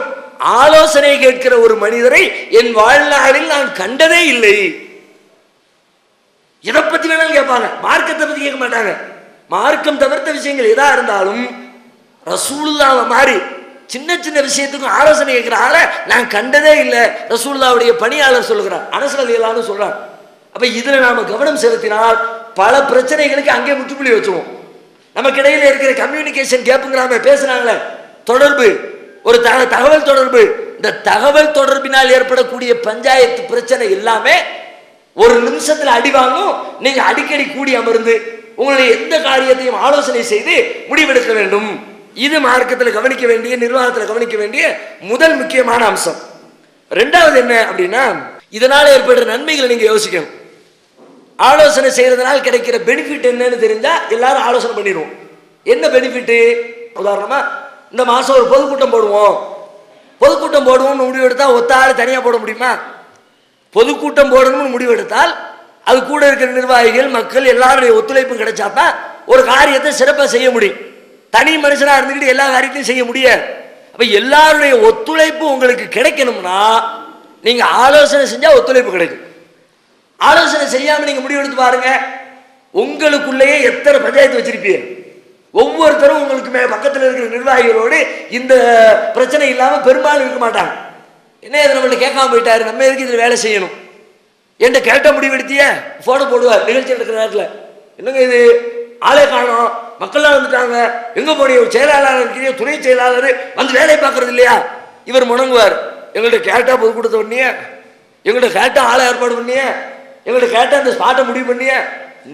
ஆலோசனை கேட்கிற ஒரு மனிதரை என் வாழ்நாளில் நான் கண்டதே இல்லை. எதை பத்தி வேணாலும் கேட்பாங்க, மார்க்கத்தை பத்தி கேட்க மாட்டாங்க. மார்க்கம் தவிர்த்த விஷயங்கள் எதா இருந்தாலும் ரசூலுல்லாஹ் மாதிரி சின்ன சின்ன விஷயத்துக்கும் ஆலோசனை கேட்கிற ஆளை நான் கண்டதே இல்லை. ரசூலுல்லாஹ்வுடைய பணியாளர் சொல்லுகிறார், அனஸ் ரலியல்லாஹு அன்ஹு சொல்றார். அப்ப இதுல நாம கவனம் செலுத்தினால் பல பிரச்சனைகளுக்கு அங்கே முற்றுப்புள்ளி வச்சுவோம். நமக்கு இடையில இருக்கிற கம்யூனிகேஷன் கேப்புங்கிறாம பேசுறாங்களே, தொடர்பு, ஒரு தகவல் தொடர்பு, இந்த தகவல் தொடர்பினால் ஏற்படக்கூடிய பஞ்சாயத்து பிரச்சனை எல்லாமே ஒரு நிமிஷத்துல அடி வாங்கும். நீங்க அடிக்கடி கூடி அமர்ந்து உங்களுடைய எந்த காரியத்தையும் ஆலோசனை செய்து முடிவெடுக்க வேண்டும். இது மார்க்கத்தில் கவனிக்க வேண்டிய, நிர்வாகத்தில் கவனிக்க வேண்டிய முதல் முக்கியமான அம்சம். ரெண்டாவது என்ன அப்படின்னா, இதனால ஏற்படுற நன்மைகளை நீங்க யோசிக்கணும். ஆலோசனை செய்யறதுனால் கிடைக்கிற பெனிஃபிட் என்னன்னு தெரிஞ்சா எல்லாரும் ஆலோசனை பண்ணிடுவோம். என்ன பெனிஃபிட்? உதாரணமா இந்த மாசம் ஒரு பொதுக்கூட்டம் போடுவோம், பொதுக்கூட்டம் போடுவோம்னு முடிவு எடுத்தால் ஒத்த ஆள் தனியாக போட முடியுமா? பொதுக்கூட்டம் போடணும்னு முடிவு எடுத்தால் அது கூட இருக்கிற நிர்வாகிகள், மக்கள் எல்லாருடைய ஒத்துழைப்பும் கிடைச்சாதான் ஒரு காரியத்தை சிறப்பாக செய்ய முடியும். தனி மனுஷனாக இருந்துக்கிட்டு எல்லா காரியத்தையும் செய்ய முடியாது. அப்போ எல்லாருடைய ஒத்துழைப்பு உங்களுக்கு கிடைக்கணும்னா நீங்க ஆலோசனை செஞ்சா ஒத்துழைப்பு கிடைக்கும். ஆலோசனை செய்யாம நீங்க முடிவு எடுத்து பாருங்க, உங்களுக்குள்ளேயே எத்தனை பஞ்சாயத்து வச்சிருப்பீங்க. ஒவ்வொருத்தரும் உங்களுக்கு பக்கத்தில் இருக்கிற நிர்வாகிகளோடு இந்த பிரச்சனை இல்லாம பெரும்பாலும் இருக்க மாட்டாங்க. என்ன இது நம்மள்ட்ட கேட்காம போயிட்டாரு, நம்ம எதுக்கு இதில் வேலை செய்யணும் என்ற கேட்ட முடிவு எடுத்திய போட்டோ போடுவார் நிகழ்ச்சி நடக்கிற நேரத்தில். என்னங்க இது ஆளே காணும், மக்கள்லாம் வந்துட்டாங்க, எங்க போனீங்க, செயலாளர் இருக்கிறீங்க, துணை செயலாளர் வந்து வேலையை பார்க்கறது இல்லையா? இவர் முணங்குவார், எங்கள்கிட்ட கேட்டா பொதுக்கூட்டத்தை பண்ணிய, எங்கள்கிட்ட கேட்டா ஆளை ஏற்பாடு பண்ணிய, எங்கள்கிட்ட கேட்டா அந்த ஸ்பாட்டை முடிவு பண்ணிய,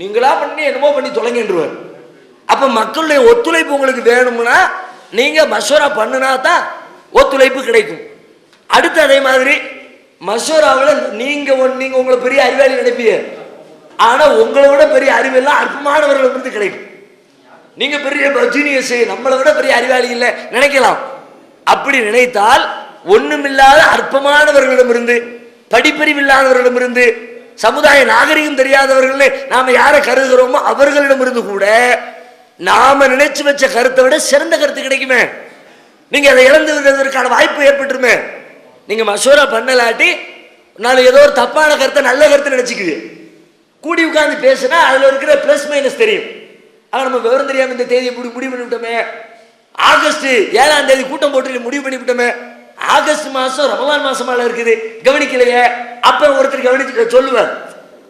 நீங்களா பண்ணி என்னமோ பண்ணி தொலைங்கன்றுவார். அப்ப மக்களுடைய ஒத்துழைப்பு உங்களுக்கு வேணும்னா நீங்க மசோரா பண்ணினா தான் ஒத்துழைப்பு கிடைக்கும். அடுத்து அதே மாதிரி மசோராவில் நீங்க உங்களை பெரிய அறிவாளி நினைப்பீங்க, ஆனா உங்களை விட பெரிய அறிவெல்லாம் அற்பமானவர்களுக்கு இருந்து கிடைக்கும். நீங்க பெரிய ஜீனியஸ், நம்மளை விட பெரிய அறிவாளி இல்லை நினைக்கலாம். அப்படி நினைத்தால் ஒண்ணுமில்லாத அற்பமானவர்களிடமிருந்து, படிப்பறிவில்லாதவர்களிடமிருந்து, சமுதாய நாகரிகம் தெரியாதவர்கள் நாம யாரை கருதுகிறோமோ அவர்களிடமிருந்து கூட நாம நினைச்சு வச்ச கருத்தை விட சிறந்த கருத்து கிடைக்குமே. நீங்க அதை இழந்து விடுவதற்கான வாய்ப்பு ஏற்பட்டுருமே. நீங்க மசோரா பண்ணலாட்டி நாளை ஏதோ ஒரு தப்பான கருத்தை நல்ல கருத்தை நினைச்சுக்குது. கூடி உட்கார்ந்து பேசுனா அதுல இருக்கிற பிளஸ் மைனஸ் தெரியும். ஆனா நம்ம விவரம் தெரியாம இந்த தேதியை முடிவு பண்ணிவிட்டோமே, ஆகஸ்ட் 7ஆம் தேதி கூட்டம் போட்டு முடிவு பண்ணிவிட்டோமே, ஆகஸ்ட் மாசம் ரமலான் மாசமால இருக்குது கவனிக்கலையே. அப்ப ஒருத்தர் கவனிச்சு சொல்லுவார்,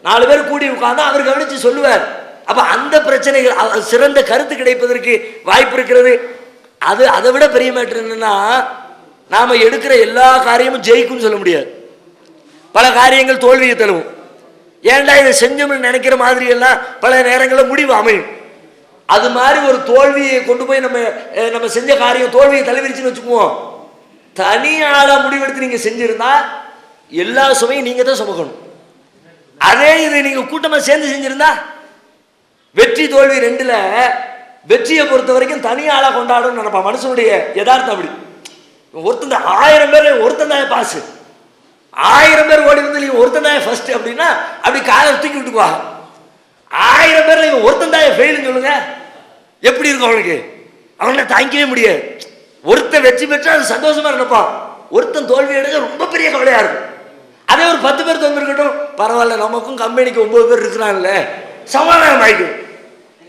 4 பேர் கூடி உட்கார்ந்தா அவர் கவனிச்சு சொல்லுவார். அப்ப அந்த பிரச்சனைகள் சிறந்த கருத்து கிடைப்பதற்கு வாய்ப்பு இருக்கிறது. அது அதை விட பெரிய மேட்டர் என்னன்னா, நாம எடுக்கிற எல்லா காரியமும் ஜெயிக்கும் சொல்ல முடியாது. பல காரியங்கள் தோல்வியை தழுவும். ஏன்டா இதை செஞ்சோம்னு நினைக்கிற மாதிரி எல்லாம் பல நேரங்களில் முடிவு அமையும். அது மாதிரி ஒரு தோல்வியை கொண்டு போய் நம்ம செஞ்ச காரியம் தோல்வியை தழுவிடுச்சுன்னு வச்சுக்குவோம். தனி ஆளா முடிவெடுத்து நீங்க செஞ்சிருந்தா எல்லா சுமையும் நீங்க தான் சுமக்கணும். அதே இது நீங்க கூட்டமா சேர்ந்து செஞ்சிருந்தா வெற்றி தோல்வி ரெண்டுல வெற்றியை பொறுத்த வரைக்கும் தனி ஆளா கொண்டாடும் நினைப்பான். மனுஷனுடைய யதார்த்தம் அப்படி. ஒருத்தன் 1000 பேர் ஒருத்தன் தான் பாசு, 1000 பேர் ஓடி வந்து நீங்க ஒருத்தன் தான் ஃபர்ஸ்ட் அப்படின்னா அப்படி காலை தூக்கி விட்டுக்குவா. 1000 பேர்ல இவன் ஒருத்தன் தான் ஃபெயில்னு சொல்லுங்க, எப்படி இருக்கும் அவனுக்கு? அவனை தாங்கிக்கவே முடியாது. ஒருத்தன் வெற்றி பெற்றா அது சந்தோஷமா இருப்பான், ஒருத்தன் தோல்வி எடுக்க ரொம்ப பெரிய கவலையா இருக்கும். அதே ஒரு 10 பேர் தோல்விருக்கட்டும், பரவாயில்ல, நமக்கும் கம்பெனிக்கு 9 பேர் இருக்கிறான்ல, சமாதானம் ஆயிடும்.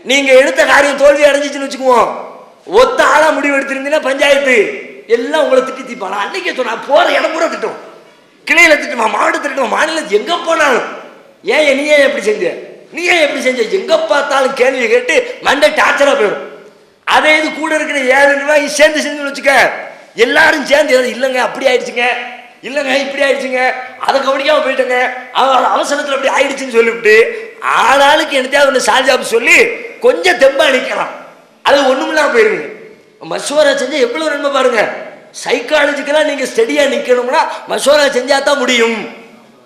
நீங்க எடுத்த காரியம் தோல்வி அடைஞ்சிச்சுன்னு வச்சுக்குவோம், ஒத்த ஆளா முடிவு எடுத்திருந்தீங்கன்னா பஞ்சாயத்து எல்லாம் உங்களை திட்டி தீப்பானா. அன்னைக்கே சொன்னா போற இடம் பூரா திட்டம், கிளையில திட்டுமா, மாவட்ட திட்டுமா, மாநிலத்தில் எங்க போனாலும் ஏன் நீ ஏன் எப்படி செஞ்ச, நீ ஏன் எப்படி செஞ்ச, எங்க பார்த்தாலும் கேள்வி கேட்டு மண்டை டார்ச்சரா போயிடும். அதே இது கூட இருக்கிற 7 ரூபாய் சேர்ந்து செஞ்சுன்னு வச்சுக்க, எல்லாரும் சேர்ந்து இல்லைங்க அப்படி ஆயிடுச்சுங்க, இல்லைங்க இப்படி ஆயிடுச்சுங்க, அதை கவனிக்காம போயிட்டுங்க, அவசரத்தில் அப்படி ஆயிடுச்சுன்னு சொல்லிவிட்டு ஆளாளுக்கு என்னத்தையாவது ஒன்று சால்ஜாப் சொல்லி கொஞ்சம் தெம்பா நிற்கலாம், அது ஒண்ணுமில்லாம போயிருங்க. மசோரா செஞ்சா எவ்வளவு நன்மை பாருங்க. சைக்காலஜிக்கலா நீங்க ஸ்டெடியா நிக்கணும்னா மசோரா செஞ்சா தான் முடியும்.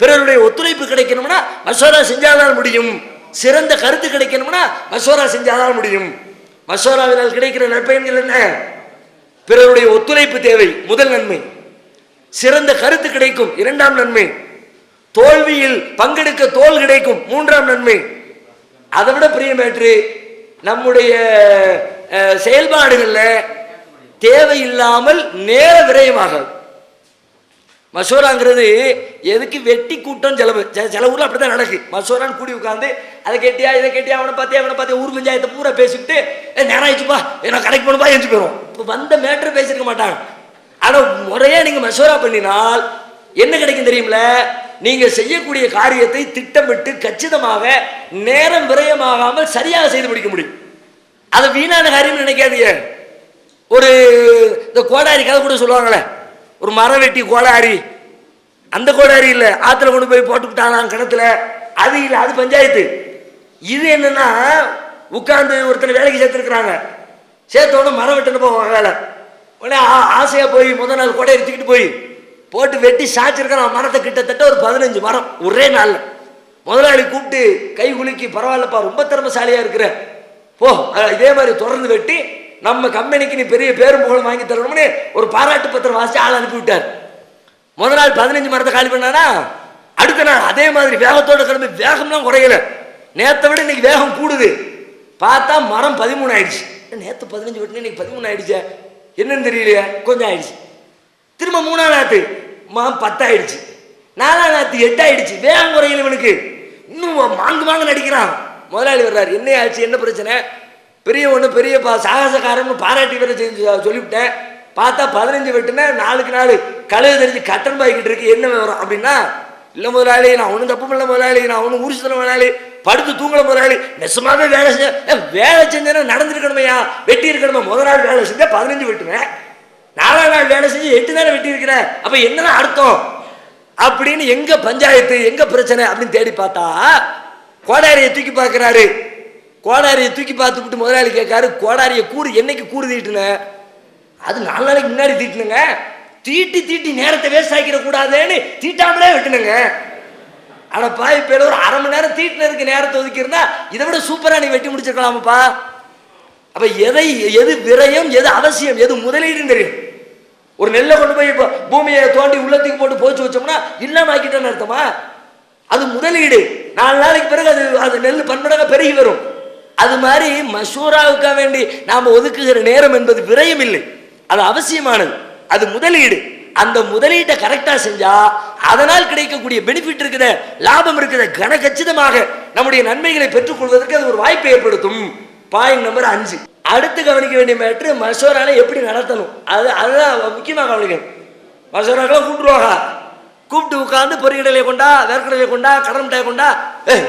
பிறருடைய ஒத்துழைப்பு கிடைக்கணும்னா மசோரா செஞ்சாதான் முடியும். சிறந்த கருத்து கிடைக்கணும்னா மசோரா செஞ்சாதான் முடியும். மசோராவினால் கிடைக்கிற நற்பயன்கள் என்ன? பிறருடைய ஒத்துழைப்பு தேவை, முதல் நன்மை. சிறந்த கருத்து கிடைக்கும், 2ஆம் நன்மை. தோல்வியில் பங்கெடுக்க தோல் கிடைக்கும், 3ஆம் நன்மை. அதை விட பிரியமேற்று நம்முடைய செயல்பாடுகள்ல தேவையில்லாமல் நேர விரயமாக. மசோராங்கிறது எதுக்கு? வெட்டி கூட்டம் செலவு. சில ஊர்ல அப்படித்தான் நடக்கு. மசோரான்னு கூடி உட்காந்து அதை கேட்டியா இதை கேட்டியா அவனை பார்த்தியா ஊர் பஞ்சாயத்தை பூரா பேசிவிட்டு நேரம் ஆயிடுச்சுப்பா நான் கடைக்கு போகணும்பா எழுந்து போயிடும். இப்போ வந்த மேட்டர் பேசிருக்க மாட்டாங்க. ஆனா முறையா நீங்க மசோரா பண்ணினால் என்ன கிடைக்கும் தெரியுமில? நீங்க செய்யக்கூடிய காரியத்தை திட்டமிட்டு கச்சிதமாக நேரம் விரயமாகாமல் சரியாக செய்து முடிக்க முடியும். அது வீணான காரியம் நினைக்காதீங்க. ஒரு இந்த கோடாரி கதை கூட சொல்லுவாங்களே, ஒரு மரம் வெட்டி கோடாரி, அந்த கோடாரி இல்ல, ஆத்துல கொண்டு போய் போட்டுக்கிட்டாங்க கிணத்துல, அது இல்ல, அது பஞ்சாயத்து. இது என்னன்னா உட்கார்ந்து ஒருத்தர் வேலைக்கு சேர்த்துருக்குறாங்க, சேர்த்தோட மரம் வெட்டணும் போவாங்க வேலை. உடனே ஆசையா போய் முதல் நாள் கோடை எடுத்துக்கிட்டு போய் போட்டு வெட்டி சாச்சிருக்கிறான் மரத்தை, கிட்டத்தட்ட ஒரு 15 மரம் ஒரே நாள்ல. முதலாளி கூப்பிட்டு கை குலுக்கி, பரவாயில்லப்பா ரொம்ப திறமைசாலியா இருக்கிற, போ இதே மாதிரி தொடர்ந்து வெட்டி நம்ம கம்பெனிக்கு நீ பெரிய பேரும் புகழும் வாங்கி தரணும்னு ஒரு பாராட்டு பத்திரம் வாசிச்சு ஆள் அனுப்பி விட்டார். முதல் நாள் 15 மரத்தை காலி பண்ணானா, அடுத்த நாள் அதே மாதிரி வேகத்தோட கிளம்பி, வேகம்லாம் குறையல, நேற்றை விட இன்னைக்கு வேகம் கூடுது. பார்த்தா மரம் 13 ஆயிடுச்சு. நேற்று 15 வெட்டினா இன்னைக்கு 13 ஆயிடுச்சு, என்னன்னு தெரியலையா, கொஞ்சம் ஆயிடுச்சு. திரும்ப 3ஆம் நாத்து 10 ஆயிடுச்சு, 4ஆம் நாத்து 8 ஆயிடுச்சு. வேகம் குறையல இவனுக்கு, இன்னும் மாங்கு நடிக்கிறான். முதலாளி வர்றாரு, என்ன ஆச்சு, என்ன பிரச்சனை? பெரிய ஒன்று பெரிய சாகசக்காரன்னு பாராட்டி வேற சொல்லிவிட்டேன். பார்த்தா 15 வெட்டுனா 4க்கு 4 கழுகு தெரிஞ்சு கட்டன் பாய்கிட்டு இருக்கு, என்ன வரும் அப்படின்னா, இல்லை முதலாளி நான் ஒன்றும் தப்பு பண்ணல முதலாளி, நான் ஒன்றும் ஊர் சுத்தல முதலாளி, படுத்து தூங்கல முதலாளி, நெசமாவே வேலை செஞ்சேன்னா நடந்துருக்கணுமையா, வெட்டி இருக்கணுமா. முதல் நாள் வேலை செஞ்சா 15 வெட்டுவேன், 4ஆம் நாள் வேலை செஞ்சு 8 தானே வெட்டி இருக்கிறேன், அப்ப என்னதான் அர்த்தம் அப்படின்னு எங்க பஞ்சாயத்து எங்க பிரச்சனை அப்படின்னு தேடி பார்த்தா கோடாரியை தூக்கி பார்க்கிறாரு. கோடாரியை தூக்கி பார்த்துட்டு முதலாளி கேட்காரு, கோடாரியை கூறு என்னைக்கு கூறு தீட்டுன? அது 4 நாளைக்கு முன்னாடி தீட்டுனுங்க, தீட்டி நேரத்தை வேஸ்ட் ஆக்கிட கூடாதுன்னு தீட்டாமலே வெட்டுனுங்க. ஆனா பாய் பேர் ஒரு 1/2 மணி நேரம் தீட்டினருக்கு நேரத்தை ஒதுக்கியிருந்தா இதை விட சூப்பரா நீ வெட்டி முடிச்சிருக்கலாமப்பா. அப்ப எது விரயம், எது அவசியம், எது முதலீடுன்னு தெரியும். ஒரு நெல்லை கொண்டு போய் பூமியை தோண்டி உள்ளத்துக்கு போட்டு போச்சு வச்சோம்னா இல்லாம ஆக்கிட்டேன்னு அர்த்தமா? அது முதலீடு. 4 நாளைக்கு பிறகு அது நெல் பன்மடங்கா பெருகி வரும். அது மாதிரி மசூராவுக்காக வேண்டி நாம ஒதுக்குகிற நேரம் என்பது விரயம் இல்லை, அது அவசியமானது, அது முதலீடு. அந்த முதலீட்டை கரெக்டா செஞ்சா அதனால் கிடைக்கக்கூடிய பெனிஃபிட் இருக்குது, லாபம் இருக்குது, கனகச்சிதமாக நம்முடைய நன்மைகளை பெற்றுக் கொள்வதற்கு அது ஒரு வாய்ப்பை ஏற்படுத்தும். Point number 5. அடுத்து கவனிக்க வேண்டிய மேட்ரு, மசோரால எப்படி நடத்தணும், அதுதான் முக்கியமாக கவனிக்கணும். மசோராக்கெல்லாம் கூப்பிட்டுருவாங்க, கூப்பிட்டு உட்காந்து பொறிகடலையை கொண்டா, வேர்க்கடலையை கொண்டா, கடல் மிட்டாயை கொண்டா,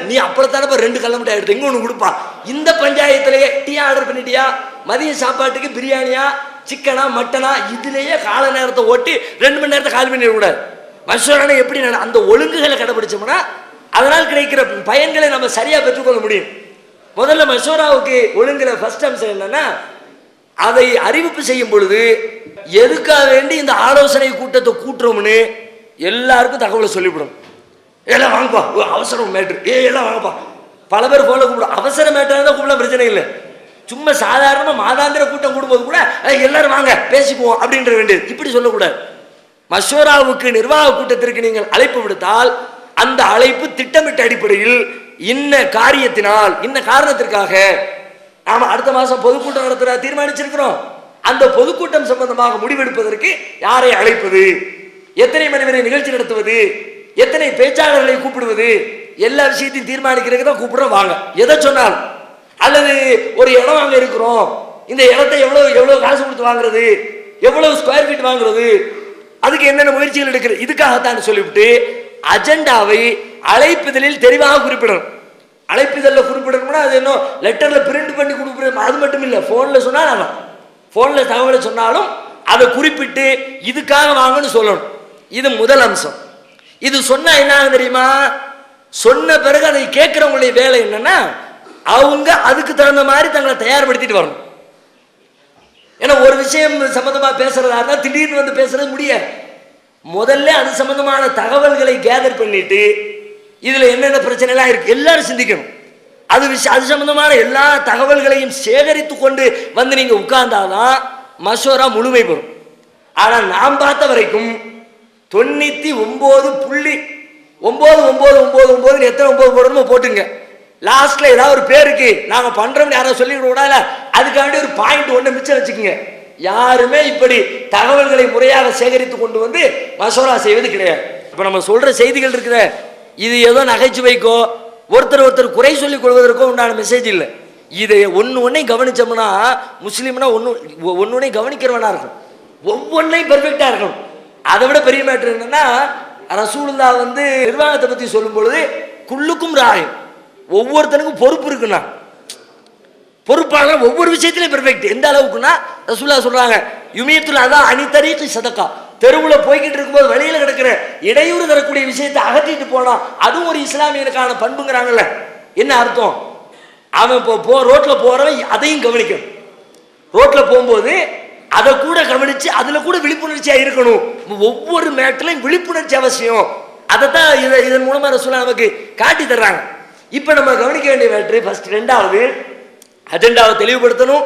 நீ அப்பளத்தானப்ப 2 கடல மிட்டாய் எடுத்து இங்க ஒன்று கொடுப்பா. இந்த பஞ்சாயத்திலேயே டீ ஆர்டர் பண்ணிட்டியா, மதிய சாப்பாட்டுக்கு பிரியாணியா, சிக்கனா, மட்டனா, இதுலேயே கால நேரத்தை ஓட்டி 2 மணி நேரத்தை காலி பண்ணிடக்கூடாது. மசோரான எப்படி அந்த ஒழுங்குகளை கடைபிடிச்சோம்னா அதனால் கிடைக்கிற பயன்களை நம்ம சரியா பெற்றுக்கொள்ள முடியும். முதல்ல மசோராவுக்கு ஒழுங்குல ஃபர்ஸ்ட் அம்சம் என்னன்னா, அதை அறிவிப்பு செய்யும் பொழுது எதுக்காக வேண்டி இந்த ஆலோசனை கூட்டத்தை கூட்டுறோம்னு எல்லாருக்கும் தகவலை சொல்லிவிடும். எல்லாம் வாங்கப்பா, அவசரம் மேட்ரு, எல்லாம் வாங்கப்பா. பல பேர் போல கூப்பிடும், அவசர மேட்டர் தான் கூப்பிடலாம், பிரச்சனை இல்லை. சும்மா சாதாரணமா மாதாந்திர கூட்டம் கூடும்போது கூட எல்லாரும் வாங்க பேசிக்குவோம் அப்படின்ற வேண்டியது, இப்படி சொல்லக்கூடாது. மஷூராவுக்கு நிர்வாக கூட்டத்திற்கு நீங்கள் அழைப்பு விடுத்தால் அந்த அழைப்பு திட்டமிட்ட அடிப்படையில் இன்ன காரியத்தினால் இன்ன காரணத்திற்காக நாம அடுத்த மாசம் பொதுக்கூட்டம் நடத்த தீர்மானிச்சிருக்கிறோம். அந்த பொதுக்கூட்டம் சம்பந்தமாக முடிவெடுப்பதற்கு யாரை அழைப்பது, எத்தனை மணி வரை நிகழ்ச்சி நடத்துவது, எத்தனை பேச்சாளர்களை கூப்பிடுவது, எல்லா விஷயத்தையும் தீர்மானிக்கிறதுக்கு தான் கூப்பிடுறோம். வாங்க, எதை சொன்னாலும். அல்லது ஒரு இடம் வாங்க இருக்கிறோம், இந்த இடத்தை எவ்வளவு காசு கொடுத்து வாங்குறது, எவ்வளவு ஸ்கொயர் ஃபீட் வாங்குறது, அதுக்கு என்னென்ன முயற்சிகள் எடுக்கிறது, இதுக்காகத்தான் சொல்லிவிட்டு அஜெண்டாவை அழைப்புதலில் தெளிவாக குறிப்பிடணும். அழைப்புதலில் குறிப்பிடணும்னா அது இன்னும் லெட்டர்ல பிரிண்ட் பண்ணி கொடுக்குறது அது மட்டும் இல்லை, போன்ல சொன்னா போன்ல தகவலை சொன்னாலும் அதை குறிப்பிட்டு இதுக்காக வாங்கன்னு சொல்லணும். இது முதல் அம்சம். இது சொன்னா என்ன தெரியுமா, சொன்ன பிறகு அதை கேட்கிறவங்களுடைய வேலை என்னன்னா அவங்க அதுக்கு தகுந்த மாதிரி தங்களை தயார்படுத்திட்டு வரணும். ஏன்னா ஒரு விஷயம் சம்பந்தமா பேசுறதா இருந்தா திடீர்னு வந்து பேசுறது முடியாது. முதல்ல அது சம்பந்தமான தகவல்களை கேதர் பண்ணிட்டு இதுல என்னென்ன பிரச்சனை எல்லாம் இருக்கு எல்லாரும் சிந்திக்கணும். அது சம்பந்தமான எல்லா தகவல்களையும் சேகரித்து கொண்டு வந்து நீங்க உட்கார்ந்தாதான் மசோரா முழுமை பெறும். ஆனா நாம் பார்த்த வரைக்கும் 99.99999 எத்தனை 9 போடணுமோ போட்டுங்க. லாஸ்ட்ல ஏதாவது ஒரு பேருக்கு நாங்க பண்றோம்னு யாரும் சொல்லிக்க கூடாது. அதுக்காண்டி ஒரு பாயிண்ட் ஒண்ணு மிச்சம் வச்சுக்கோங்க. யாருமே இப்படி தகவல்களை முறையாக சேகரித்து கொண்டு வந்து மசோரா செய்வது கிடையாது. இப்ப நம்ம சொல்ற செய்திகள் இருக்கிற இது ஏதோ நகைச்சுவைக்கோ ஒருத்தர் குறை சொல்லிக் கொள்வதற்கோ உண்டான மெசேஜ் இல்லை. இதை ஒன்னே கவனிச்சோம்னா முஸ்லீம்னா ஒன்னொன்னே கவனிக்கிறவனா இருக்கும், ஒவ்வொன்றையும் பெர்ஃபெக்டா இருக்கும். அதை விட பெரிய மேட்டர் என்னன்னா ரசூலுல்லாஹ் வந்து நிர்வாகத்தை பத்தி சொல்லும் பொழுது குல்லுக்கும் ராயும், ஒவ்வொருத்தனுக்கும் பொறுப்பு இருக்குன்னா பொறுப்பாளர் ஒவ்வொரு விஷயத்திலையும் பெர்ஃபெக்ட். எந்த அளவுக்குன்னா ரசூலுல்லாஹ் சொல்றாங்க யுமியத்துல் அதா அனிதரீகி சதகா, தெருவில் போய்கிட்டு இருக்கும்போது வழியில் கிடக்கிற இடையூறு தரக்கூடிய விஷயத்தை அகற்றிட்டு போனா அதுவும் ஒரு இஸ்லாமியனுக்கான பண்புங்கிறாங்கல்ல. என்ன அர்த்தம், அவன் இப்போ ரோட்ல போறவன் அதையும் கவனிக்கணும். ரோட்ல போகும்போது அதை கூட கவனிச்சு அதுல கூட விழிப்புணர்ச்சியா இருக்கணும். ஒவ்வொரு மேட்டிலையும் விழிப்புணர்ச்சி அவசியம். அதைத்தான் இதன் மூலமா ரசூலுல்லாஹ் நமக்கு காட்டி தர்றாங்க. இப்ப நம்ம கவனிக்க வேண்டிய மேட்ரு ஃபர்ஸ்ட், ரெண்டாவது அஜெண்டாவை தெளிவுபடுத்தணும்,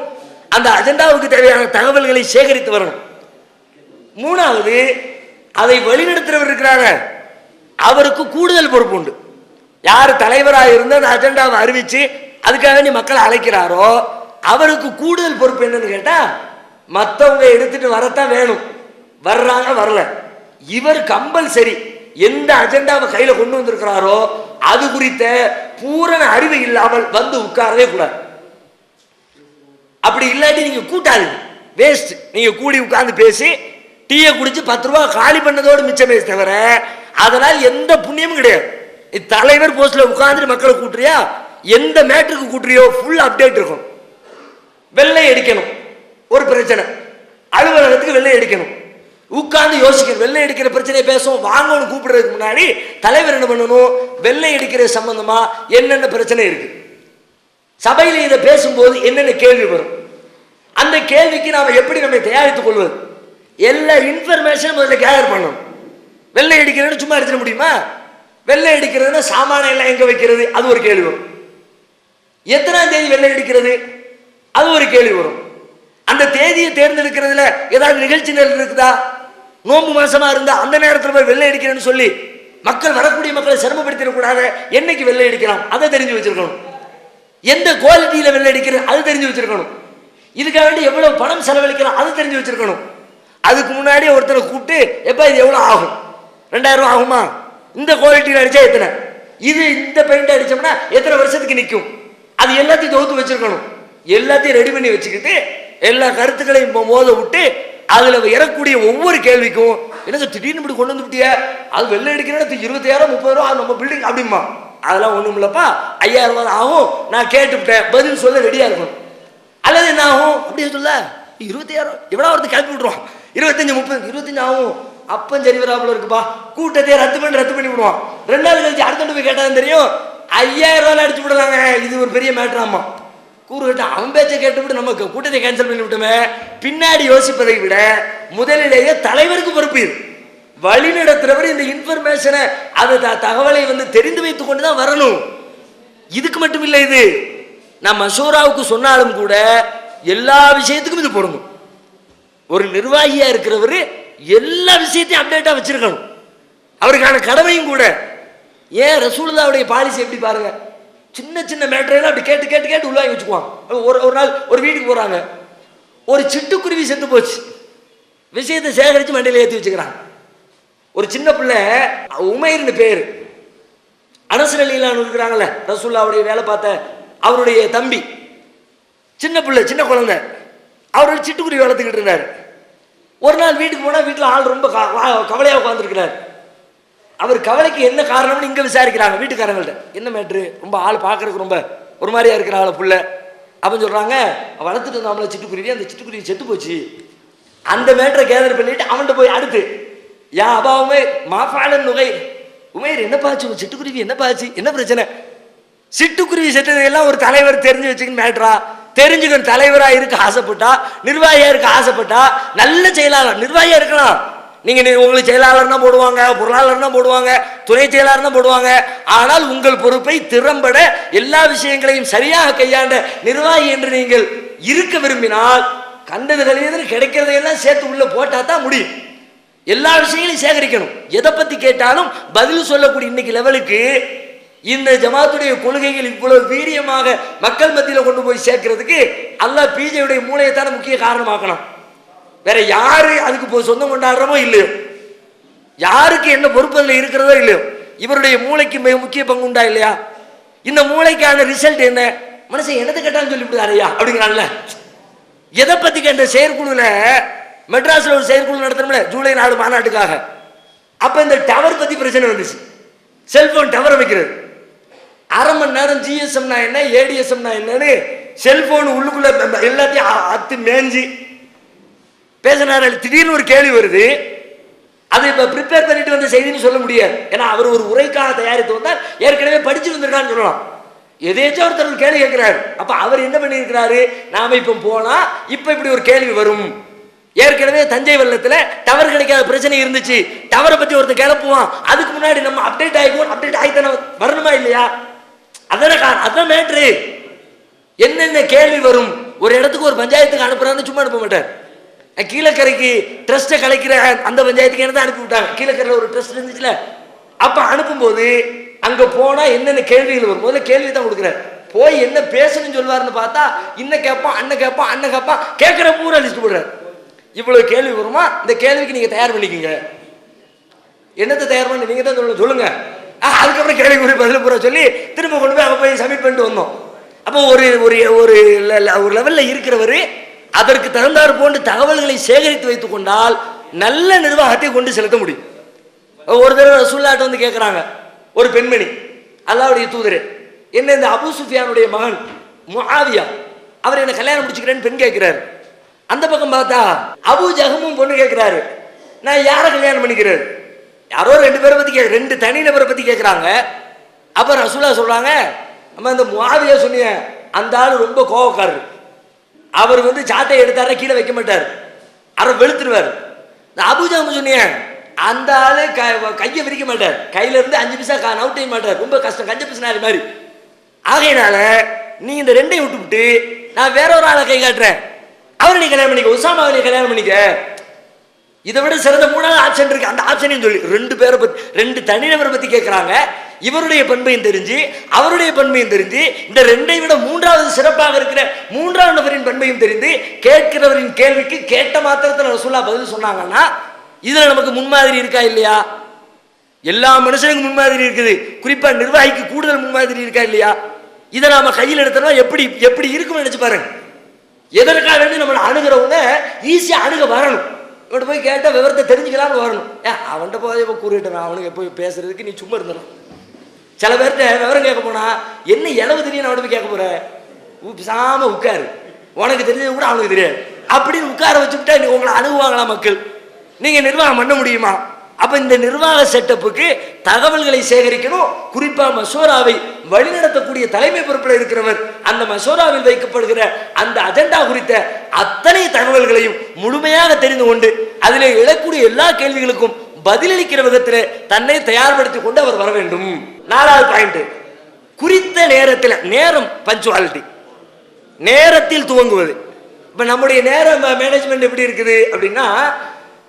அந்த அஜெண்டாவுக்கு தேவையான தகவல்களை சேகரித்து வரணும். மூணாவது அதை வழிநடத்துறவர் இருக்கிறாங்க, அவருக்கு கூடுதல் பொறுப்பு உண்டு. யார் தலைவராக இருந்து அந்த அஜெண்டாவை அறிவிச்சு அதுக்காக வேண்டி மக்களை அழைக்கிறாரோ அவருக்கு கூடுதல் பொறுப்பு என்னன்னு கேட்டா மற்றவங்க எடுத்துட்டு வரத்தான் வேணும், வர்றாங்க வரல, இவர் கம்பல்சரி எந்த அஜெண்டாவை கையில கொண்டு வந்திருக்கிறாரோ அது குறித்த பூரண அறிவு இல்லாமல் வந்து உட்காரவே கூடாது. அப்படி இல்லாட்டி நீங்க கூட்டாது வேஸ்ட். நீங்க கூடி உட்கார்ந்து பேசி டீயை குடிச்சு 10 ரூபாய் காலி பண்ணதோடு மிச்சமே தவிர அதனால் எந்த புண்ணியமும் கிடையாது. தலைவர் போஸ்ட்ல உட்கார்ந்து மக்களை கூட்டுறியா, எந்த மேட்டருக்கு கூட்டுறியோ ஃபுல் அப்டேட் இருக்கும். வெள்ளை அடிக்கணும் ஒரு பிரச்சனை, அலுவலகத்துக்கு வெள்ளை அடிக்கணும், உட்கார்ந்து யோசிக்கணும். வெள்ளை அடிக்கிற பிரச்சனையை பேசுவோம் வாங்கன்னு கூப்பிடுறதுக்கு முன்னாடி தலைவர் என்ன பண்ணணும், வெள்ளை அடிக்கிற சம்பந்தமா என்னென்ன பிரச்சனை இருக்கு, சபையில இதை பேசும்போது என்னென்ன கேள்வி வரும், அந்த கேள்விக்கு நாம எப்படி நம்ம தயாரித்துக் கொள்வது, எல்லா இன்ஃபர்மேஷன் முதல்ல கேதர் பண்ணணும். வெள்ளை அடிக்கிறதுன்னு சும்மா எடுத்துட முடியுமா, வெள்ளை அடிக்கிறதுனா சாமான எல்லாம் எங்க வைக்கிறது அது ஒரு கேள்வி வரும். எத்தனாம் தேதி வெள்ளை அடிக்கிறது அது ஒரு கேள்வி வரும். அந்த தேதியை தேர்ந்தெடுக்கிறதுல ஏதாவது நிகழ்ச்சி இருக்குதா, நோம்பு மாசமா இருந்தா அந்த நேரத்தில் போய் வெள்ளை அடிக்கிறேன்னு சொல்லி மக்கள் வரக்கூடிய மக்களை சிரமப்படுத்திடக்கூடாது, என்னைக்கு வெள்ளை அடிக்கலாம் அதை தெரிஞ்சு வச்சிருக்கணும், எந்த குவாலிட்டியில வெள்ளை அடிக்கிறது அது தெரிஞ்சு வச்சிருக்கணும், இதுக்காக வேண்டி எவ்வளவு பணம் செலவழிக்கலாம் அது தெரிஞ்சு வச்சிருக்கணும். அதுக்கு முன்னாடி ஒருத்தரை கூப்பிட்டு எப்ப இது எவ்வளவு ஆகும், 2000 ரூபாய் ஆகுமா, இந்த குவாலிட்டியில் அடிச்சா எத்தனை, இது இந்த பெயிண்ட் அடிச்சோம்னா எத்தனை வருஷத்துக்கு நிற்கும், அது எல்லாத்தையும் தொகுத்து வச்சிருக்கணும். எல்லாத்தையும் ரெடி பண்ணி வச்சுக்கிட்டு எல்லா கருத்துக்களையும் மோத விட்டு அதுல இறக்கூடிய ஒவ்வொரு கேள்விக்கும் எனக்கு திடீர்னு இப்படி கொண்டு வந்துட்டிய, அது வெள்ளை அடிக்கிறேன் 20,000 30 ரூபா நம்ம பில்டிங் அப்படிமா, அதெல்லாம் ஒண்ணும் இல்லப்பா 5000 ரூபாய் ஆகும், நான் கேட்டுவிட்டேன் பதில் சொல்ல ரெடியா இருக்கணும். அல்லது என்ன ஆகும் அப்படின்னு சொல்ல 20,000 எவ்வளோ ஒருத்தர் கிளப்பி விட்டுருவான், 25 30 25 ஆகும், அப்பம் சரி வராமல் இருக்குப்பா, கூட்டத்தை ரத்து பண்ணி விடுவான். 2 நாள் கழிச்சு அடுத்த போய் கேட்டாலும் தெரியும் 5000 ரூபாய் அடிச்சு விடுறாங்க, இது ஒரு பெரிய மேட்டராமா. கூறுகிட்ட அவன் பேச்சை கேட்டுவிட்டு நமக்கு கூட்டத்தை கேன்சல் பண்ணி விட்டுமே. பின்னாடி யோசிப்பதை விட முதலிலேயே தலைவருக்கு பொறுப்பு இது. வழி நடத்துறவர் இந்த இன்ஃபர்மேஷனை அது தகவலை தெரிந்து வைத்துக் கொண்டுதான் வரணும். இதுக்கு மட்டும் இல்லை, இது நான் மசூராவுக்கு சொன்னாலும் கூட எல்லா விஷயத்துக்கும் இது பொருந்தும். ஒரு நிர்வாகியா இருக்கிறவர் எல்லா விஷயத்தையும் அப்டேட்டா வச்சிருக்கணும், அவருக்கான கடமையும் கூட. ஏன் ரசூலுல்லாஹ்வுடைய பாலிசி எப்படி பாருங்க, சின்ன சின்ன மேட்டரெல்லாம் அப்படி கேட்டு கேட்டு கேட்டு உள்வாங்கி வச்சுக்குவாங்க. ஒரு நாள் ஒரு வீட்டுக்கு போறாங்க, ஒரு சிட்டுக்குருவி செத்து போச்சு, விஷயத்தை சேகரித்து மண்டையில் ஏற்றி வச்சுக்கிறாங்க. ஒரு சின்ன பிள்ளை உமைர்னு பேர், அனஸ் ரலியல்லாஹு இருக்கிறாங்கல்ல, ரசூலுல்லாஹ்வுடைய வேலை பார்த்த அவருடைய தம்பி, சின்ன பிள்ளை சின்ன குழந்தை, அவர் சிட்டுக்குருவி வளர்த்துக்கிட்டு இருந்தார். ஒரு நாள் வீட்டுக்கு போனால் வீட்டில் ஆள் ரொம்ப கவலையாக உட்காந்துருக்கிறார். அவர் கவலைக்கு என்ன காரணம்னு இங்கே விசாரிக்கிறாங்க வீட்டுக்காரங்கள்ட்ட. என்ன மேட்ரு, ரொம்ப ஆள் பார்க்கறதுக்கு ரொம்ப ஒரு மாதிரியா இருக்கிற ஆளை புள்ள அப்படின்னு சொல்கிறாங்க. வளர்த்துட்டு இருந்தாமல சிட்டுக்குருவி, அந்த சிட்டுக்குருவி செத்து போச்சு. அந்த மேட்டரை கேதர் பண்ணிட்டு அவன்கிட்ட போய் அடுத்து, யா அப்பா உமேர் மாஃபாலன் நுகை, உமேர் என்னப்பாச்சு, சிட்டுக்குருவி என்னப்பாச்சு, என்ன பிரச்சனை? சிட்டுக்குருவி செத்ததையெல்லாம் ஒரு தலைவர் தெரிஞ்சு வச்சுக்கணும் மேட்ரா, தெரிஞ்சுக்கணும். தலைவராக இருக்க ஆசைப்பட்டா, நிர்வாகியாக இருக்க ஆசைப்பட்டா, நல்ல செயலாளர் நிர்வாகியாக இருக்கலாம். நீங்க உங்களுக்கு செயலாளர் தான் போடுவாங்க, பொருளாளர் தான் போடுவாங்க, துணை செயலாளர் தான் போடுவாங்க. ஆனால் உங்கள் பொறுப்பை திறம்பட எல்லா விஷயங்களையும் சரியாக கையாண்ட நிர்வாகி என்று நீங்கள் இருக்க விரும்பினால், கண்டது கழியது கிடைக்கிறதையெல்லாம் சேர்த்து உள்ள போட்டா தான் முடியும். எல்லா விஷயங்களையும் சேகரிக்கணும். எதை பத்தி கேட்டாலும் பதில் சொல்லக்கூடிய இன்னைக்கு லெவலுக்கு இந்த ஜமாத்துடைய கொள்கைகள் இவ்வளவு வீரியமாக மக்கள் மத்தியில் கொண்டு போய் சேர்க்கிறதுக்கு அல்லாஹ் பிஜேயுடைய மூளையைத்தான முக்கிய காரணமாக்கணும். வேற யாரு அதுக்கு போய் சொந்தம் கொண்டாடுறமோ இல்லையோ, யாருக்கு என்ன பொறுப்பில் இருக்கிறதோ இல்லையோ, இவருடைய மூளைக்கு மிக முக்கிய பங்கு உண்டா இல்லையா? இந்த மூளைக்கான ரிசல்ட் என்ன? மனுஷன் என்னத்தை கேட்டாலும் சொல்லிவிடுறாரையா அப்படிங்கிறான்ல. எதை பத்தி கேட்ட செயற்குழுல மெட்ராஸ்ல ஒரு செயற்குழு நடத்தணும்ல ஜூலை 4 மாநாட்டுக்காக. அப்ப இந்த டவர் பத்தி பிரச்சனை வந்துச்சு, செல்போன் டவர் வைக்கிறது. அரை மணி நேரம் ஜிஎஸ்எம்னா என்ன, ஏடிஎஸ்எம்னா என்னன்னு செல்போன் உள்ளுக்குள்ள எல்லாத்தையும் அத்து மேஞ்சி பேசினாரு. திடீர்னு ஒரு கேள்வி வருது, அது இப்ப ப்ரிப்பேர் பண்ணிட்டு வந்த செய்தின்னு சொல்ல முடியாது. ஏன்னா அவர் ஒரு உரைக்காக தயாரித்து வந்தால் ஏற்கனவே படிச்சு வந்திருக்கான்னு சொல்லலாம். எதேச்சும் ஒருத்தர் கேள்வி கேட்கிறாரு. அப்ப அவர் என்ன பண்ணியிருக்கிறாரு, நாம இப்ப போனா இப்ப இப்படி ஒரு கேள்வி வரும். ஏற்கனவே தஞ்சை வெள்ளத்துல டவர் கிடைக்காத பிரச்சனை இருந்துச்சு, டவரை பத்தி ஒருத்தர் கிளப்புவான், அதுக்கு முன்னாடி நம்ம அப்டேட் ஆகிக்குவோம், அப்டேட் ஆகித்தான வரணுமா இல்லையா? அதான் மேட்ரு. என்னென்ன கேள்வி வரும், ஒரு இடத்துக்கு ஒரு பஞ்சாயத்துக்கு அனுப்புறான்னு சும்மா அனுப்ப மாட்டார். கீழக்கரைக்கு ட்ரஸ்ட்டை கலைக்கிற அந்த பஞ்சாயத்துக்கு என்ன தான் அனுப்பி விட்டாங்க. கீழக்கரையில் ஒரு ட்ரஸ்ட் இருந்துச்சுல, அப்ப அனுப்பும்போது அங்க போனா என்னென்ன கேள்விகள் வரும், முதல்ல கேள்வி தான் கொடுக்குறாரு. போய் என்ன பேசணும்னு சொல்வாருன்னு பார்த்தா இன்னும் கேட்பான், அண்ணன் கேட்பான், அண்ணன் கேட்பான், கேட்கிற பூரா லிஸ்ட் போடுறாரு. இவ்வளவு கேள்வி வருமா, இந்த கேள்விக்கு நீங்க தயார் பண்ணிக்கங்க. என்னத்தை தயார் பண்ணி நீங்க தான் சொல்லுங்க. அதுக்கப்புறம் கேள்வி குறி பதில் பூரா சொல்லி திரும்ப கொண்டு போய் அங்க போய் சப்மிட் பண்ணிட்டு வந்தோம். அப்போ ஒரு ஒரு லெவல்ல இருக்கிறவர் அதற்கு தகுந்தாறு போன்று தகவல்களை சேகரித்து வைத்துக் கொண்டால் நல்ல நிர்வாகத்தை கொண்டு செலுத்த முடியும். ஒரு தடவை ரசூலுல்லாஹ் வந்து கேட்கிறாங்க ஒரு பெண்மணி, அல்லாஹ்வுடைய தூதரே, என்ன இந்த அபூ சுஃபியானுடைய மகன் முஆவியா அவர் என்ன கல்யாணம் முடிச்சுக்கிறேன்னு பெண் கேட்கிறாரு. அந்த பக்கம் பார்த்தா அபூ ஜஹமும் பொண்ணு கேட்கிறாரு, நான் யாரை கல்யாணம் பண்ணிக்கிறது? யாரோ 2 பேரை பத்தி ரெண்டு தனி நபரை பத்தி கேட்கிறாங்க. அப்ப ரசூலுல்லாஹ் சொல்றாங்க, நம்ம இந்த முஆவியா சொன்னீங்க, அந்த ஆள் ரொம்ப கோவக்காரர், அவர் சாட்டை எடுத்தார கீழே வைக்க மாட்டார், அரை வெளுத்துருவார். அபூ ஜஹம் சொன்னீங்க, அந்த ஆளு கையை விரிக்க மாட்டார், கையில இருந்து 5 பைசா நவுட் செய்ய மாட்டார், ரொம்ப கஷ்டம், கஞ்ச பிசினாரி மாதிரி. ஆகையினால நீ இந்த ரெண்டையும் விட்டுவிட்டு நான் வேற ஒரு ஆளை கை காட்டுறேன், அவரை நீ கல்யாணம் பண்ணிக்க, உசாமாவை நீ கல்யாணம் பண்ணிக்க. இதை விட சிறந்த 3வது ஆப்ஷன் இருக்கு, அந்த ஆப்ஷனையும் சொல்லி 2 பேரை பத்தி 2 தனிநபரை பத்தி கேட்கிறாங்க. இவருடைய பண்பையும் தெரிஞ்சு அவருடைய பண்பையும் தெரிஞ்சு இந்த 2ஐ விட 3வது சிறப்பாக இருக்கிற 3வது நபரின் பண்பையும் தெரிந்து கேட்கிறவரின் கேள்விக்கு கேட்ட மாத்திரத்தில் ரசூலுல்லாஹ் பதில் சொன்னாங்கன்னா இதுல நமக்கு முன்மாதிரி இருக்கா இல்லையா? எல்லா மனுஷனுக்கும் முன்மாதிரி இருக்குது, குறிப்பா நிர்வாகிக்கு கூடுதல் முன்மாதிரி இருக்கா இல்லையா? இதை நாம கையில் எடுத்தோம்னா எப்படி எப்படி இருக்கும்னு நினைச்சு பாருங்க. எதற்காக வேண்டி நம்ம அணுகிறவங்க ஈஸியா அணுக வரணும், இவன்கிட்ட போய் கேட்டால் விவரத்தை தெரிஞ்சுக்கலாம்னு வரணும். அவன்கிட்ட போய் கூறிட்டு அவனுக்கு போய் பேசுறதுக்கு நீ சும்மா இருந்தணும். சில பேர்கிட்ட விவரம் கேட்க போனா என்ன இளவு தெரியும் அவனுக்கு கேட்க போற, பேசாம உட்காரு, உனக்கு தெரிஞ்சது கூட அவனுக்கு தெரியாது அப்படின்னு உட்கார வச்சுக்கிட்டா உங்களை அணுகுவாங்களா மக்கள்? நீங்க நிர்வாகம் பண்ண முடியுமா? அப்ப இந்த நிர்வாக செட்டப்புக்கு தகவல்களை சேகரிக்கணும். குறிப்பா மசோராவை வழிநடத்தக்கூடிய தலைமை பொறுப்பில் இருக்கிறவர் அந்த மசோராவில் வைக்கப்படுகிற அந்த அஜெண்டா குறித்த அத்தனை தகவல்களையும் முழுமையாக தெரிந்து கொண்டு அதிலே எழக்கூடிய எல்லா கேள்விகளுக்கும் பதிலளிக்கிற விதத்தில் தன்னை தயார்படுத்திக் கொண்டு அவர் வர வேண்டும். 4வது பாயிண்ட், குறித்த நேரத்தில், நேரம் பஞ்சுவாலிட்டி, நேரத்தில் துவங்குவது. இப்ப நம்முடைய நேர மேனேஜ்மெண்ட் எப்படி இருக்குது அப்படின்னா,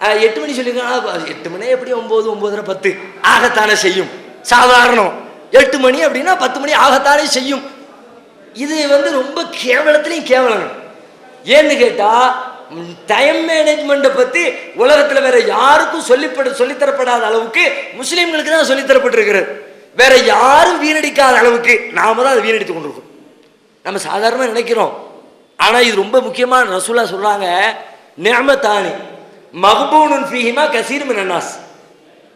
8 மணி சொல்லியிருக்காங்க. 8 மணி எப்படி 9, 9:30, 10 ஆகத்தானே செய்யும். சாதாரணம் 8 மணி அப்படின்னா 10 மணி ஆகத்தானே செய்யும். இது ரொம்ப கேவலத்திலையும் கேவலம். ஏன்னு கேட்டா டைம் மேனேஜ்மெண்ட்டை பத்தி உலகத்துல வேற யாருக்கும் சொல்லித்தரப்படாத அளவுக்கு முஸ்லீம்களுக்கு தான் சொல்லித்தரப்பட்டிருக்கிறது. வேற யாரும் வீணடிக்காத அளவுக்கு நாம தான் அதை வீணடித்து கொண்டிருக்கோம். நம்ம சாதாரணமாக நினைக்கிறோம், ஆனா இது ரொம்ப முக்கியமான. ரசூலுல்லாஹ் சொல்றாங்க, நிஅமத்தானி மக்பூனுன் ஃபீஹிமா கஸீர் மினன் நாஸ்.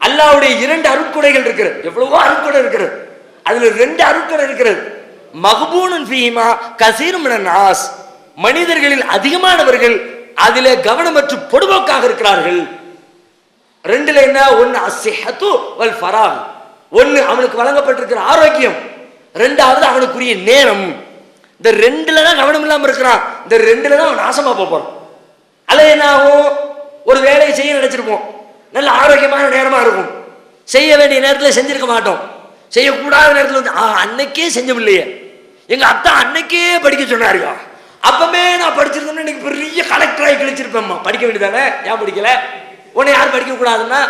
அல்லாஹ்வுடைய 2 அருட்கொடைகள் இருக்கிறது. எவ்வளவோ அருட்கொடை இருக்கிறது, அதுல 2 அருட்கொடை இருக்கிறது. மக்பூனுன் ஃபீஹிமா கஸீர் மினன் நாஸ், மனிதர்களில் அதிகமானவர்கள் அதிலே கவனமற்று பொடுபோக்காக இருக்கிறார்கள். 2ல என்ன? 1 அஸ்ஸிஹத்து வல் ஃபராக். 1 அவனுக்கு வழங்கப்பட்டிருக்கிற ஆரோக்கியம், 2வது அவனுக்குரிய நேரம். இந்த 2ல தான் கவனம் இல்லாம இருக்கிறான். இந்த 2ல தான் அவன் நாசமா போறான். அல்ல என்ன ஆகும்? ஒரு வேலையை செய்ய நினைச்சிருப்போம், நல்ல ஆரோக்கியமான நேரமா இருக்கும், செய்ய வேண்டிய நேரத்தில் செஞ்சிருக்க மாட்டோம். செய்யக்கூடாத நேரத்தில் அன்னைக்கே செஞ்சவில்லையே, எங்க அத்தா அன்னைக்கே படிக்க சொன்னாருங்க, அப்பவே நான் படிச்சிருந்தேன்னு இன்னைக்கு பெரிய கலெக்டராகி கழிச்சிருப்பேம்மா. படிக்க வேண்டியதானே, ஏன் படிக்கல? உன்னை யாரும் படிக்க கூடாதுன்னா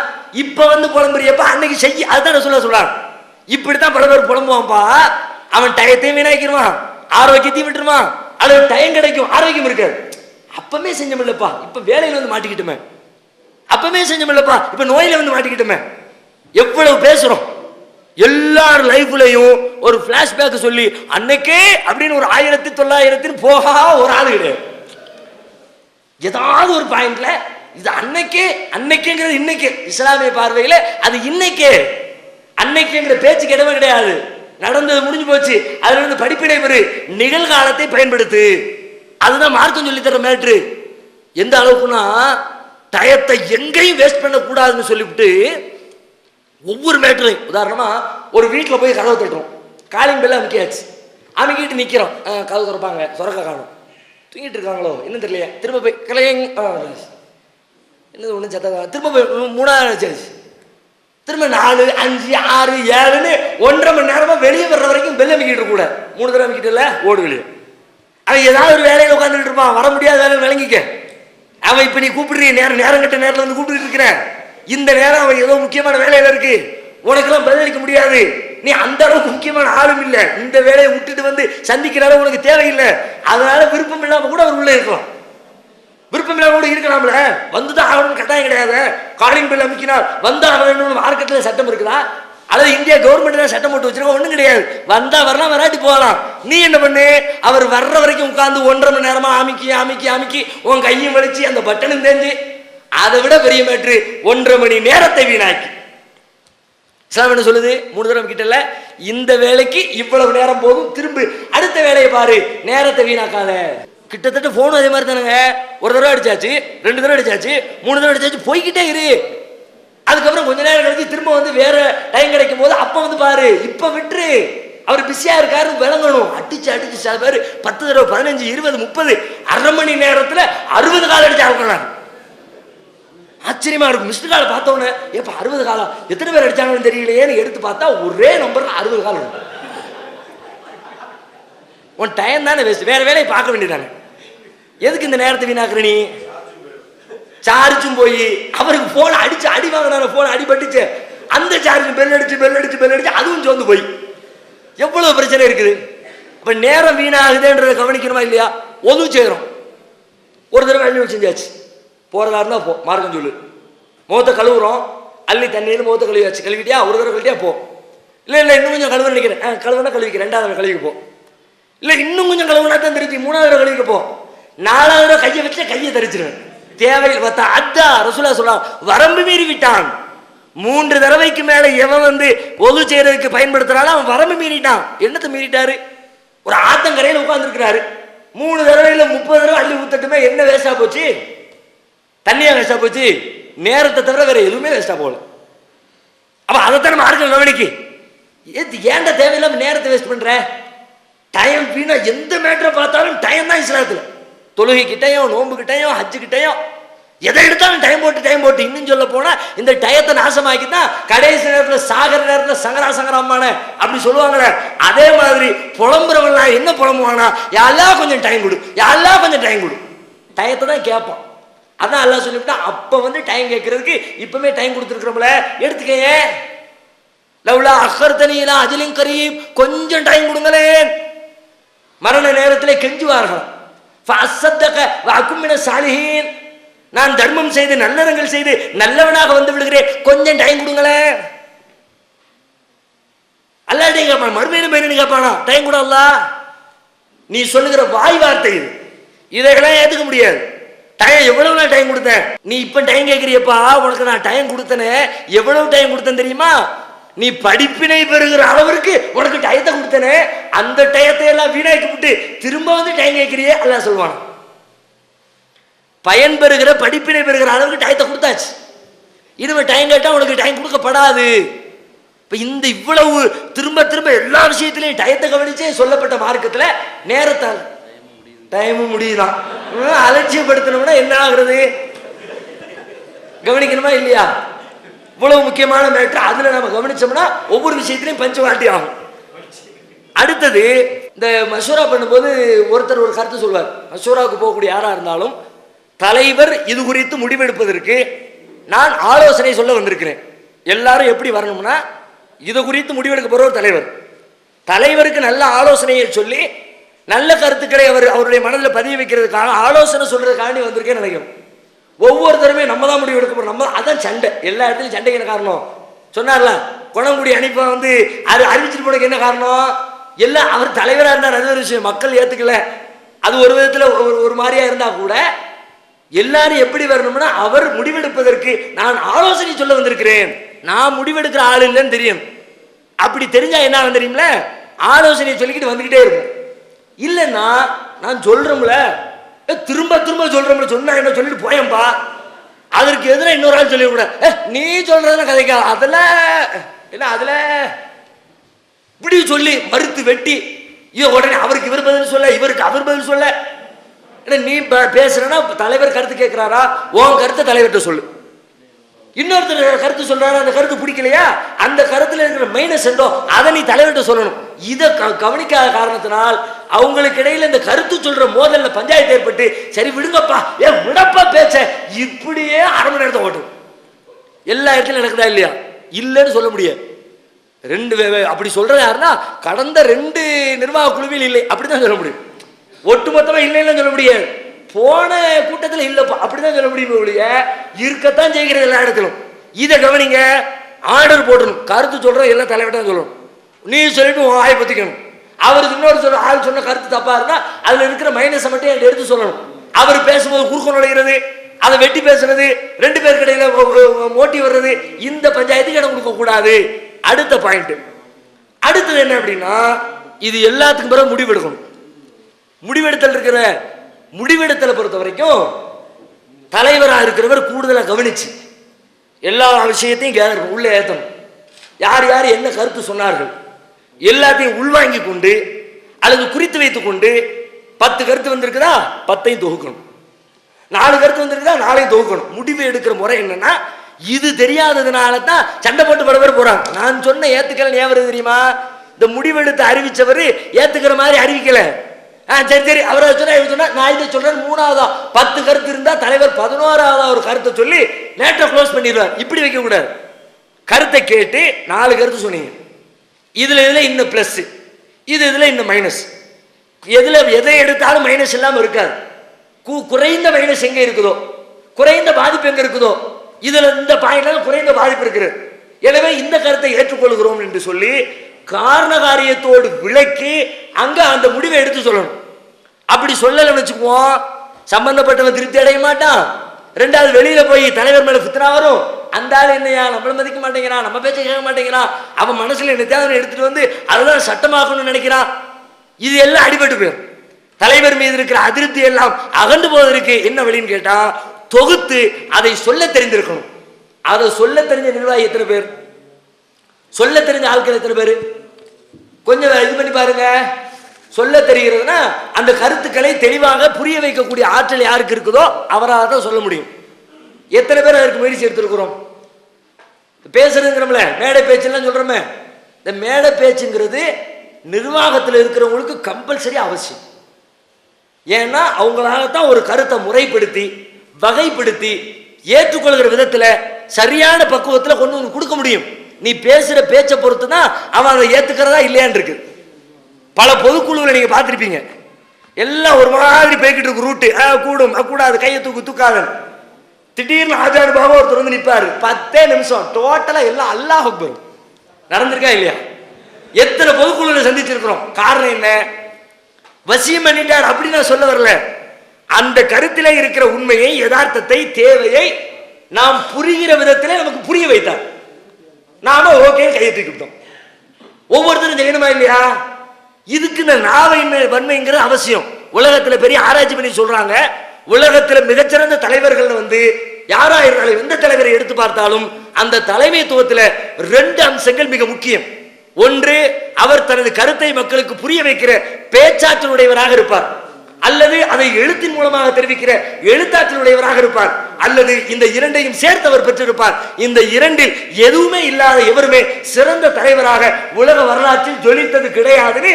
இப்ப புலம்புறியப்ப அன்னைக்கு செய்ய. அதுதான் சொல்றாங்க. இப்படித்தான் பல பேர் புலம்புவான்ப்பா. அவன் டயத்தையும் வீணாக்கிடுவான், ஆரோக்கியத்தையும் விட்டுருவான். அல்லது டயம் கிடைக்கும், ஆரோக்கியம் இருக்காது. அப்பமே செஞ்சமில்லப்பா, இப்ப வேலையில மாட்டிக்கிட்டுமே. அப்பமே செஞ்சமில்லப்பா, இப்ப நோயில மாட்டிக்கிட்டுமே. எவ்வளவு பேசுறோம். எல்லார் லைஃப்லையும் ஒரு பிளாஷ்பேக் சொல்லி அன்னைக்கே அப்படின்னு ஒரு 1900 போகா ஒரு ஆள் கிடையாது. ஏதாவது ஒரு பாயிண்ட்ல இது அன்னைக்குங்கிறது இன்னைக்கு. இஸ்லாமிய பார்வையில அது இன்னைக்கு. அன்னைக்குங்கிற பேச்சுக்கு இடமே கிடையாது. நடந்தது முடிஞ்சு போச்சு, அதுல படிப்பினை பெறு, நிகழ்காலத்தை பயன்படுத்து. அதுதான் மார்க்கம் சொல்லி தர மேட்ரு. எந்த அளவுக்குன்னா டயத்தை எங்கேயும் வேஸ்ட் பண்ண கூடாதுன்னு சொல்லிவிட்டு ஒவ்வொரு மேட்டரையும். உதாரணமா ஒரு வீட்டில் போய் கதவை தட்டுறோம், காலிங் பெல்ல அமுக்கியாச்சு, அமுக்கிட்டு நிற்கிறோம், கதவு திறப்பாங்க, சொரக்க காணும், தூங்கிட்டு இருக்காங்களோ இன்னும் தெரியலையா, திரும்ப போய் கலையங் என்னது ஒன்று சத்த, திரும்ப போய் 3வது சாச்சு, திரும்ப 4, 5, 6, 7ன்னு 1.5 மணி நேரமா வெளியே வர்ற வரைக்கும் பெல் அமுக்கிட்டு கூட. 3 தடவை அமுக்கிட்டு ஓடு வெளியே. அவன் ஏதாவது ஒரு வேலையில் உட்காந்துட்டு இருப்பான், வர முடியாத வேலை விளங்கிக்க. அவன் இப்ப நீ கூப்பிடுறீ, நேரம் கட்ட நேரத்தில் கூப்பிட்டு இருக்கிறேன், இந்த நேரம் அவன் ஏதோ முக்கியமான வேலையில இருக்கு, உனக்கெல்லாம் பதிலளிக்க முடியாது, நீ அந்த அளவுக்கு முக்கியமான ஆளும் இல்லை, இந்த வேலையை விட்டுட்டு சந்திக்கிற அளவு உனக்கு தேவையில்லை. அதனால விருப்பம் இல்லாம கூட அவர் உள்ள இருக்கலாம். விருப்பம் இல்லாம கூட இருக்கலாம்ல, வந்துதான் ஆகணும்னு கட்டாயம் கிடையாது. காலிங் பெல் அமுக்கினால் வந்தா ஆகணும்னு மார்க்கெட்ல சட்டம் இருக்குதா? அல்லது இந்தியா கவர்மெண்ட் தான் சட்டம் போட்டு வச்சிருக்க? ஒண்ணும் கிடையாது. வந்தா வரலாம், வராட்டி போகலாம். நீ என்ன பண்ணு, அவர் வர்ற வரைக்கும் உட்கார்ந்து 1.5 மணி நேரமா அமுக்கி உன் கையும் வலிச்சு அந்த பட்டனும் தெரிஞ்சு, அதை விட பெரிய மேட்ரு 1.5 மணி நேரத்தை வீணாக்கி. இஸ்லாம் என்ன சொல்லுது? 3 தடவை கிட்டல, இந்த வேலைக்கு இவ்வளவு நேரம் போதும், திரும்ப அடுத்த வேலையை பாரு, நேரத்தை வீணாக்காத. கிட்டத்தட்ட போனும் அதே மாதிரி தானுங்க. 1 தடவை அடிச்சாச்சு, 2 தடவை அடிச்சாச்சு, 3 தடவை அடிச்சாச்சு, போய்கிட்டே இரு. அதுக்கப்புறம் கொஞ்ச நேரம் கழிச்சு திரும்ப வேற டைம் கிடைக்கும் போது அப்ப பாரு, இப்ப விட்டுரு. அவர் பிஸியா இருக்காரு விளங்கணும். அடிச்சு சில பேர் 10 தடவை, 15, 20, 30 1/2 மணி நேரத்துல 60 கால் அடிச்சு ஆகணும். ஆச்சரியமா இருக்கும். மிஸ்டு கால் பார்த்த உடனே எப்ப 60 காலம், எத்தனை பேர் அடிச்சாங்கன்னு தெரியலையேன்னு எடுத்து பார்த்தா ஒரே நம்பர் 60 கால். உன் டைம் தானே வேஸ்ட், வேற வேலையை பார்க்க வேண்டியதானே. எதுக்கு இந்த நேரத்தை வீணாக்குற நீ? சார்ஜும் போய் அவருக்கு போன் அடிச்சு அடி வாங்கினாரு, போன் அடிபட்டுச்சு, அந்த சார்ஜ் பெல் அடிச்சு அதுவும் சோர்ந்து போய் எவ்வளவு பிரச்சனை இருக்குது. அப்ப நேரம் வீணாகுதுன்றதை கவனிக்கணுமா இல்லையா? ஒது செய்யறோம். ஒரு தடவை அள்ளி செஞ்சாச்சு, போறதா இருந்தா போ, மார்க்கம் சொல்லு. முகத்தை கழுவுறோம், அள்ளி தண்ணீர் முகத்தை கழுவியாச்சு, கழுவிட்டியா? ஒரு தடவை கழுவிட்டியா? போ. இல்லை இன்னும் கொஞ்சம் கழுவு நினைக்கிறேன், கழுவுனா கழுவிக்க, 2வது கழுவிக்க போ. இல்லை இன்னும் கொஞ்சம் கழுவுனா தான் திருப்பி 3வது கழுவிக்க போ. 4வது கையை வச்சா கையை தரிச்சிருவேன். தேவையில் பார்த்தா அத்தா ரசூலுல்லாஹ் சொல்றாங்க, வரம்பு மீறி விட்டான். 3 தடவைக்கு மேல எவன் ஒது செய்யறதுக்கு பயன்படுத்துறாலும் அவன் வரம்பு மீறிட்டான். என்னத்தை மீறிட்டாரு? ஒரு ஆத்தங்கரையில் உட்கார்ந்து இருக்கிறாரு, 3 தடவையில 30 தடவை அள்ளி ஊத்தட்டுமே, என்ன வேஸ்டா போச்சு? தண்ணியா வேஸ்டா போச்சு? நேரத்தை தவிர வேற எதுவுமே வேஸ்டா போகல. அப்ப அதைத்தான் மார்க்கம் கவனிக்கு. ஏன்டா தேவையில்லாம நேரத்தை வேஸ்ட் பண்ற? டைம் வீணா. எந்த மேட்டரை பார்த்தாலும் டைம் தான் இஸ்லாத்துல. தொழுகை கிட்டையும், நோன்பு கிட்டையும், ஹஜ்ஜு கிட்டையும், எதை எடுத்தாலும் டைம் போட்டு இன்னும் சொல்ல போனா இந்த டயத்தை நாசமாக்கி தான் கடைசி நேரத்தில் சாகர நேரத்தில் சங்கராமான அப்படி சொல்லுவாங்களே, அதே மாதிரி புலம்புறவன் என்ன புலம்புவானா, யாரெல்லாம் கொஞ்சம் டைம் கொடு, யாரெல்லாம் கொஞ்சம் டைம் கொடு. டயத்தை தான் கேட்பான். அதான் அல்லாஹ் சொல்லிவிட்டா. அப்ப வந்து டைம் கேட்கறதுக்கு இப்பவுமே டைம் கொடுத்துருக்கிறோம்ல, எடுத்துக்கங்க. லவ்லா அஹ்ர்தனீலா அஜலின் கரீப், கொஞ்சம் டைம் கொடுங்களேன். மரண நேரத்திலே கெஞ்சுவார்கள். ஃபஅஸ்ஸதக வஅகும் மினஸ் சாலிஹீன், நான் தர்மம் செய்து நல்லறங்கள் செய்து நல்லவனாக வந்து விடுகிறேன், கொஞ்சம் டைம் கொடுங்களேன். அல்லாஹ் கேட்பான், மறுமையில போய் கேட்பானா, டைம் கூட அல்லாஹ். நீ சொல்லுகிற வாய் வார்த்தை இது, இதையெல்லாம் ஏத்துக்க முடியாது. டைம் எவ்வளவு நான் டைம் கொடுத்தேன், நீ இப்ப டைம் கேட்கிறியப்பா, உனக்கு நான் டைம் கொடுத்தனே, எவ்வளவு டைம் கொடுத்தேன் தெரியுமா? நீ படிப்பினை பெறுகிற அளவிற்கு உனக்கு டயத்தை கொடுத்தனே, அந்த டயத்தை எல்லாம் வீணாக்கி விட்டு திரும்ப வந்து டைம் கேட்கிறியே, அல்லாஹ் சொல்வான். பயன் பெறுகிற படிப்பினை பெறுகிற அளவுக்கு டயத்தை கொடுத்தாச்சு, இனிமே டைம் கேட்டா உனக்கு டைம் கொடுக்கப்படாது. இப்ப இந்த இவ்வளவு திரும்ப திரும்ப எல்லா விஷயத்திலையும் டயத்தை கவனிச்சே சொல்லப்பட்ட மார்க்கத்துல நேரத்தால் டைமும் முடியுதான். அலட்சியப்படுத்தணும்னா என்ன ஆகுறது, கவனிக்கணுமா இல்லையா? இவ்வளவு முக்கியமான மேட்டர், அதுல நம்ம கவனிச்சோம்னா ஒவ்வொரு விஷயத்திலையும் பஞ்சுவாலிட்டி ஆகும். அடுத்தது, இந்த மஷூரா பண்ணும்போது ஒருத்தர் ஒரு கருத்து சொல்வார். மஷூராவுக்கு போகக்கூடிய யாரா இருந்தாலும் தலைவர் இது குறித்து முடிவெடுப்பதற்கு நான் ஆலோசனை சொல்ல வந்திருக்கிறேன். எல்லாரும் எப்படி வரணும்னா, இது குறித்து முடிவெடுக்க போற ஒரு தலைவர், தலைவருக்கு நல்ல ஆலோசனையை சொல்லி நல்ல கருத்துக்களை அவருடைய மனதில் பதிய வைக்கிறதுக்காக ஆலோசனை சொல்றதுக்காண்டி வந்திருக்கேன் நினைக்கிறோம். ஒவ்வொருத்தருமே நம்ம தான் முடிவு எடுக்க போறோம், நம்ம அதான் சண்டை. எல்லா இடத்துலையும் சண்டைக்கு என்ன காரணம் சொன்னார்ல, குணங்குடி அனுப்ப வந்து அறிவிச்சிட்டு போனதுக்கு என்ன காரணம்? எல்லாம் அவர் தலைவராக இருந்தார், அது ஒரு விஷயம், மக்கள் ஏத்துக்கல, அது ஒரு விதத்தில் ஒரு மாதிரியா இருந்தா கூட எல்லாரும் எப்படி வரணும்னா, அவர் முடிவெடுப்பதற்கு நான் ஆலோசனை சொல்ல வந்திருக்கிறேன். நான் முடிவெடுக்கிற ஆள் இல்லைன்னு தெரியும். அப்படி தெரிஞ்சா என்ன தெரியுமில, ஆலோசனை சொல்லிக்கிட்டு வந்துகிட்டே இருக்கும். இல்லைன்னா நான் சொல்றோம்ல, திரும்ப திரும்ப சொல்றோம்ல, சொன்னா என்ன சொல்லிட்டு போயம்பா, அதற்கு எதிராக இன்னொரு ஆள் சொல்லி கூட நீ சொல்றதுல கதைக்கா, அதுல என்ன அதுல இப்படி சொல்லி மறுத்து வெட்டி உடனே அவருக்கு இவர் பதில் சொல்ல, இவருக்கு அவர் பதில் சொல்ல. நீ பேசுறனா தலைவர் கருத்து கேட்கிறாரா, உன் கருத்தை தலைவர்கிட்ட சொல்லு. இன்னொருத்தர் கருத்து சொல்றாரு, அந்த கருத்து பிடிக்கலையா, அந்த கருத்துல இருக்கிற மைனஸ் என்றோ அதை நீ தலைவர்கிட்ட சொல்லணும். இதை கவனிக்காத காரணத்தினால் அவங்களுக்கு இடையில இந்த கருத்து சொல்ற மோதல்ல பஞ்சாயத்து ஏற்பட்டு, சரி விடுங்கப்பா, விடப்பா பேச்ச, இப்படியே அரை மணி நேரத்தை ஓட்டும். எல்லா இடத்துலையும் நடக்குதா இல்லையா? இல்லைன்னு சொல்ல முடியாது. ரெண்டு அப்படி சொல்றது யாருன்னா, கடந்த 2 நிர்வாக குழுவில் இல்லை அப்படிதான் சொல்ல முடியும். ஒட்டுமொத்தமா இல்லைன்னு சொல்ல முடியாது. போன கூட்டத்தில் இல்லப்பா அப்படிதான் சொல்ல முடியும். இருக்கத்தான் செய்கிறது எல்லா இடத்திலும். இதை கவனிங்க, ஆர்டர் போட்டணும். கருத்து சொல்ற எல்லாம் தலைவர்தான் சொல்லணும். நீ சொல்லிட்டு ஆய் பத்திக்கணும். அவருக்கு இன்னொரு ஆள் சொன்ன கருத்து தப்பா இருந்தா அதுல இருக்கிற மைனஸை மட்டும் எடுத்து சொல்லணும். அவர் பேசும்போது குறுக்க நுழைகிறது, அதை வெட்டி பேசுறது, 2 பேருக்கு இடையில மோட்டி வர்றது, இந்த பஞ்சாயத்துக்கு இடம் கொடுக்க கூடாது. அடுத்த பாயிண்ட், அடுத்தது என்ன அப்படின்னா, இது எல்லாத்துக்கும் பிறகு முடிவெடுக்கணும். முடிவெடுத்தல் இருக்கிற முடிவெடுத்தலை பொறுத்த வரைக்கும் தலைவராக இருக்கிறவர் கூடுதலாக கவனிச்சு எல்லா விஷயத்தையும் கேட்கணும், உள்ள ஏற்றணும். யார் யார் என்ன கருத்து சொன்னார்கள் எல்லாத்தையும் உள்வாங்கி கொண்டு அல்லது குறித்து வைத்துக் கொண்டு, 10 கருத்து வந்திருக்குதா 10ஐயும் தொகுக்கணும், 4 கருத்து வந்திருக்குதா 4ஐயும் தொகுக்கணும். முடிவு எடுக்கிற முறை என்னன்னா, இது தெரியாததுனால தான் சண்டை போட்டு பல பேர் போறாங்க. நான் சொன்ன ஏத்துக்கல ஏன் வருது தெரியுமா? இந்த முடிவெடுத்து அறிவிச்சவர் ஏத்துக்கிற மாதிரி அறிவிக்கல. சரி சரி அவரை சொன்னா நான் இதை சொல்றேன், 3ஆவதா 10 கருத்து இருந்தா தலைவர் 11ஆவதா ஒரு கருத்தை சொல்லி நேற்ற க்ளோஸ் பண்ணிடுவார். இப்படி வைக்க கூடாது. கருத்தை கேட்டு 4 கருத்து சொன்னீங்க, இதுல இன்னும் பிளஸ், இதுல இன்னும் மைனஸ், எதை எடுத்தாலும் மைனஸ் இல்லாம இருக்காது. குறைந்த மைனஸ் எங்க இருக்குதோ, குறைந்த பாதிப்பு எங்க இருக்குதோ, இதுல இந்த பாயிண்ட்ல குறைந்த பாதிப்பு இருக்கிறது. எனவே இந்த கருத்தை ஏற்றுக்கொள்கிறோம் என்று சொல்லி காரண காரியத்தோடு விளக்கி அங்க அந்த முடிவை எடுத்து சொல்லணும். அப்படி சொல்லலன்னு வச்சுக்குவோம், சம்பந்தப்பட்டவன் திருப்தி அடைய மாட்டான். 2வது வெளியில போய் தலைவர் மேல ஃபித்னா வரும். அந்த ஆள் என்னையா நம்மள மதிக்க மாட்டேங்கிறான், நம்ம பேச்ச கேட்க மாட்டேங்கிறான், அவன் மனசுல என்ன தேவை எடுத்துட்டு வந்து அதுதான் சட்டமாக்கணும்னு நினைக்கிறான். இது எல்லாம் அடிபட்டு போயிடும். தலைவர் மீது இருக்கிற அதிருப்தி எல்லாம் அகண்டு போவதற்கு என்ன வழின்னு கேட்டா, தொகுத்து அதை சொல்ல தெரிந்திருக்கணும். அதை சொல்ல தெரிஞ்ச நிர்வாகி எத்தனை பேர், சொல்ல தெரிஞ்ச ஆட்கள் எத்தனை பேர், கொஞ்சம் இது பண்ணி பாருங்க. சொல்ல தெரிகிறதுனா அந்த கருத்துக்களை தெளிவாக புரிய வைக்கக்கூடிய ஆற்றல் யாருக்கு இருக்குதோ அவரால் தான் சொல்ல முடியும். எத்தனை பேர் அதற்கு முயற்சி எடுத்திருக்கிறோம்? பேசுறதுங்கிறோம்ல, மேடை பேச்செல்லாம் சொல்றோமே, இந்த மேடை பேச்சுங்கிறது நிர்வாகத்தில் இருக்கிறவங்களுக்கு கம்பல்சரி அவசியம். ஏன்னா அவங்களால தான் ஒரு கருத்தை முறைப்படுத்தி வகைப்படுத்தி ஏற்றுக்கொள்கிற விதத்துல சரியான பக்குவத்துல கொண்டு வந்து கொடுக்க முடியும். நீ பேசுற பேச்சை பொறுத்து தான் அவன் அதை ஏத்துக்கிறதா இல்லையான்னு இருக்கு. பல பொதுக்குழுவில் நீங்க பார்த்திருப்பீங்க, எல்லாம் ஒரு மாதிரி போய்கிட்டு இருக்கு ரூட்டு, கூடும் கூடாது, கையை தூக்காதன். திடீர்னு ஆஜான் பாபா ஒருத்தர் வந்து நிற்பாரு, 10 நிமிஷம் டோட்டலா எல்லாம் அல்லாஹ் அக்பர். நடந்திருக்கா இல்லையா? எத்தனை பொதுக்குழுவில் சந்திச்சிருக்கிறோம். காரணம் என்ன? வசியம் பண்ணிட்டார் அப்படி நான் சொல்ல வரல. அந்த கருத்திலே இருக்கிற உண்மையை, யதார்த்தத்தை, தேவையை நாம் புரிகிற விதத்திலே நமக்கு புரிய வைத்தார். நாம ஓகே கையை தூக்கிட்டோம். ஒவ்வொருத்தரும் செய்யணுமா இல்லையா? இதுக்கு இந்த நாவை வன்மைங்கிற அவசியம். உலகத்துல பெரிய ஆராய்ச்சி பண்ணி சொல்றாங்க, உலகத்துல மிகச்சிறந்த தலைவர்கள் வந்து யாரா இருந்தாலும் எந்த தலைவரை எடுத்து பார்த்தாலும் அந்த தலைமைத்துவத்துல 2 அம்சங்கள் மிக முக்கியம். ஒன்று, அவர் தனது கருத்தை மக்களுக்கு புரிய வைக்கிற பேச்சாற்றலுடையவராக இருப்பார், அல்லது அதை எழுத்தின் மூலமாக தெரிவிக்கிற எழுத்தாற்றலுடையவராக இருப்பார், அல்லது இந்த இரண்டையும் சேர்த்தவர் பெற்றிருப்பார். இந்த இரண்டில் எதுவுமே இல்லாத எவருமே சிறந்த தலைவராக உலக வரலாற்றில் ஜொலித்தது கிடையாதுன்னு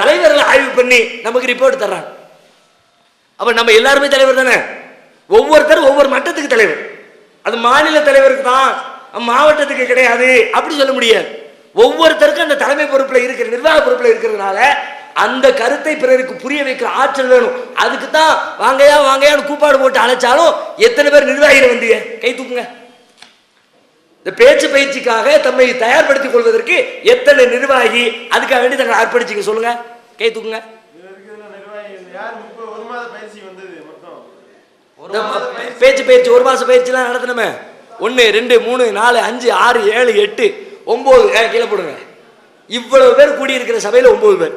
தலைவர்கள் ஆய்வு பண்ணி நமக்கு ரிப்போர்ட் தர்றாங்க. அப்ப நம்ம எல்லாருமே தலைவர் தானே. ஒவ்வொருத்தரும் ஒவ்வொரு மட்டத்துக்கு தலைவர். அது மாநில தலைவருக்கு தான், மாவட்டத்துக்கு கிடையாது அப்படி சொல்ல முடியாது. ஒவ்வொருத்தருக்கும் அந்த தலைமை பொறுப்புல இருக்கிற, நிர்வாக பொறுப்புல இருக்கிறதுனால அந்த கருத்தை பிறருக்கு புரிய வைக்கிற ஆற்றல் வேணும். அதுக்கு தான் வாங்கையா வாங்கையான்னு கூப்பாடு போட்டு அழைச்சாலும் எத்தனை பேர் நிர்வாகிகள் வந்தீங்க கை தூக்குங்க. இந்த பேச்சு பயிற்சிக்காக தம்மை தயார்படுத்திக் கொள்வதற்கு எத்தனை நிர்வாகி அதுக்காக வேண்டி தங்களை அர்ப்பணிச்சுக்க சொல்லுங்க, கை தூக்குங்க. பேச்சு பயிற்சி 1 மாச பயிற்சி எல்லாம் நடத்தணுமே. 1 2 3 4 5 6 7 8 9 கீழே போடுங்க. இவ்வளவு பேர் கூடியிருக்கிற சபையில 9 பேர்.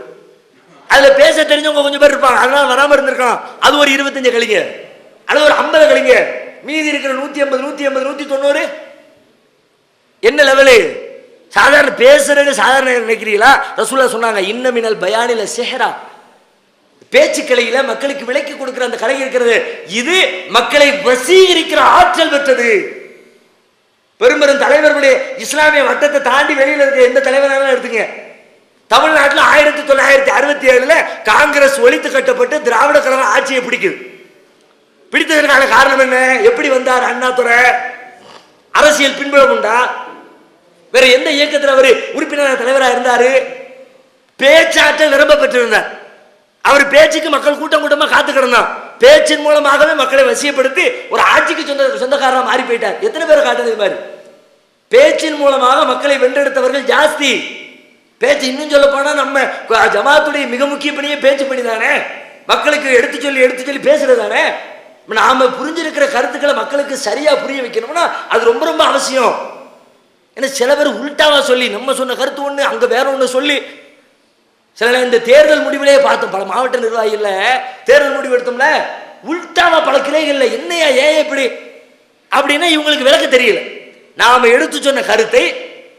அதுல பேச தெரிஞ்சவங்க கொஞ்சம் பேர் இருப்பாங்க, அதனால வராம இருந்திருக்கலாம். அது ஒரு 25 கழிங்க, அது ஒரு 50 கழிங்க, மீதி இருக்கிற 180 180 190 என்ன லெவலு? சாதாரண பேசுறது சாதாரண நினைக்கிறீங்களா? ரசூலுல்லாஹ் சொன்னாங்க, இன்னமினல் பயானில சிஹ்ரா, பேச்சுக்கலையில மக்களுக்கு விளக்கி கொடுக்கிற அந்த கலை இருக்கிறது, இது மக்களை வசீகரிக்கிற ஆற்றல் பெற்றது. பெரும்பெரும் தலைவர்களுடைய இஸ்லாமிய வட்டத்தை தாண்டி வெளியில இருக்க எந்த தலைவராலும் எடுத்துங்க. தமிழ்நாட்டில் 1967 காங்கிரஸ் ஒழித்து கட்டப்பட்டு திராவிட கழகம் ஆட்சியை பிடிக்குது. பிடித்ததற்கான காரணம் என்ன? எப்படி வந்தார் அண்ணாதுரை? அரசியல் பின்புலம் உண்டா? வேற எந்த இயக்கத்தில் அவர் உறுப்பினர் தலைவராக இருந்தாரு? பேச்சாற்றல் நிரம்ப பெற்றிருந்தார். அவர் பேச்சுக்கு மக்கள் கூட்டம் கூட்டமா காத்து கிடந்தான். பேச்சின் மூலமாகவே மக்களை வசியப்படுத்தி ஒரு ஆட்சிக்கு சொந்தக்காரனா மாறி போயிட்டார். எத்தனை பேரை காட்டுறது மாதிரி? பேச்சின் மூலமாக மக்களை வென்றெடுத்தவர்கள் ஜாஸ்தி. பேச்சு இன்னும் சொல்ல போனா நம்ம ஜமாத்துடைய மிக முக்கிய பணியே பேச்சு பணி தானே. மக்களுக்கு எடுத்து சொல்லி பேசுறது தானே. நாம புரிஞ்சிருக்கிற கருத்துக்களை மக்களுக்கு சரியா புரிய வைக்கணும்னா அது ரொம்ப ரொம்ப அவசியம். ஏன்னா சில பேர் உள்டாவா சொல்லி நம்ம சொன்ன கருத்து ஒண்ணு அங்க வேற ஒண்ணு சொல்லி, சில இந்த தேர்தல் முடிவிலே பார்த்தோம், பல மாவட்ட நிர்வாகிகள் தேர்தல் முடிவு எடுத்தோம்ல, உள்டாவா பல கிளைகள்ல என்னையா ஏன் இப்படி அப்படின்னா இவங்களுக்கு விளக்க தெரியல. நாம எடுத்து சொன்ன கருத்தை,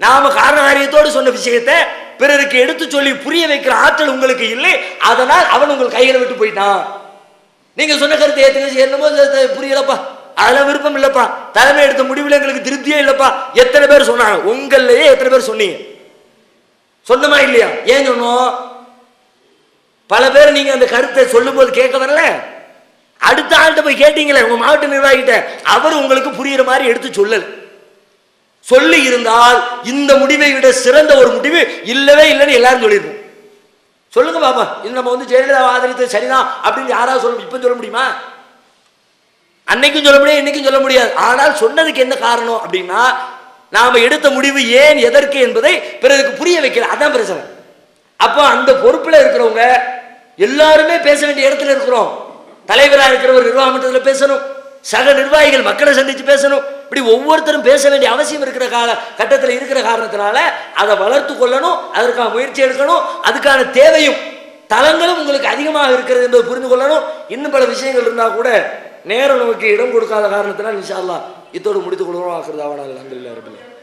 நாம காரணகாரியத்தோடு சொன்ன விஷயத்தை பிறருக்கு எடுத்து சொல்லி புரிய வைக்கிற ஆற்றல் உங்களுக்கு இல்லை. அதனால் அவன் உங்கள் கைகளை விட்டு போயிட்டான். நீங்க சொன்ன கருத்தை ஏற்றுங்க, என்னமோ புரியலப்பா, அதெல்லாம் விருப்பம் இல்லப்பா, தலைமை எடுத்த முடிவில் எங்களுக்கு திருப்தியே இல்லப்பா, எத்தனை பேர் சொன்னாங்க? உங்களையே எத்தனை பேர் சொன்னீங்க? சொன்னமா இல்லையா? ஏன் சொன்னோம்? பல பேர் நீங்க அந்த கருத்தை சொல்லும் போது கேட்க வரல, அடுத்த ஆள்கிட்ட போய் கேட்டீங்களே உங்க மாவட்ட நிர்வாகிட்ட, அவர் உங்களுக்கு புரியுற மாதிரி எடுத்து சொல்லல. சொல்லி இருந்தால் இந்த முடிவை விட சிறந்த ஒரு முடிவு இல்லவே இல்லைன்னு எல்லாரும் சொல்லியிருப்போம். சொல்லுங்க பாப்பா, இது நம்ம ஜெயலலிதா ஆதரித்தது சரிதான் அப்படின்னு யாராவது சொல்ல இப்ப சொல்ல முடியுமா? அன்னைக்கும் சொல்ல முடியாது, இன்னைக்கும் சொல்ல முடியாது. ஆனால் சொன்னதுக்கு என்ன காரணம் அப்படின்னா, நாம எடுத்த முடிவு ஏன் எதற்கு என்பதை பிறருக்கு புரிய வைக்கல. அதான் பிரச்சனை. அப்போ அந்த பொறுப்புல இருக்கிறவங்க எல்லாருமே பேச வேண்டிய இடத்துல இருக்கிறோம். தலைவராக இருக்கிறவர் நிர்வாக மன்றத்தில் பேசணும், சக நிர்வாகிகள் மக்களை சந்திச்சு பேசணும். இப்படி ஒவ்வொருத்தரும் பேச வேண்டிய அவசியம் இருக்கிற கட்டத்தில் இருக்கிற காரணத்தினால அதை வளர்த்து கொள்ளணும், அதற்கான முயற்சி எடுக்கணும். அதுக்கான தேவையும் தளங்களும் உங்களுக்கு அதிகமாக இருக்கிறது என்பதை புரிந்து கொள்ளணும். இன்னும் பல விஷயங்கள் இருந்தால் கூட நேரம் நமக்கு இடம் கொடுக்காத காரணத்தினால் இன்ஷா அல்லாஹ் இத்தோடு முடித்துக் கொள்கிறோம். ஆகிறது அவனால் அல்ஹம்துலில்லாஹ் ரப்பில் ஆலமீன்.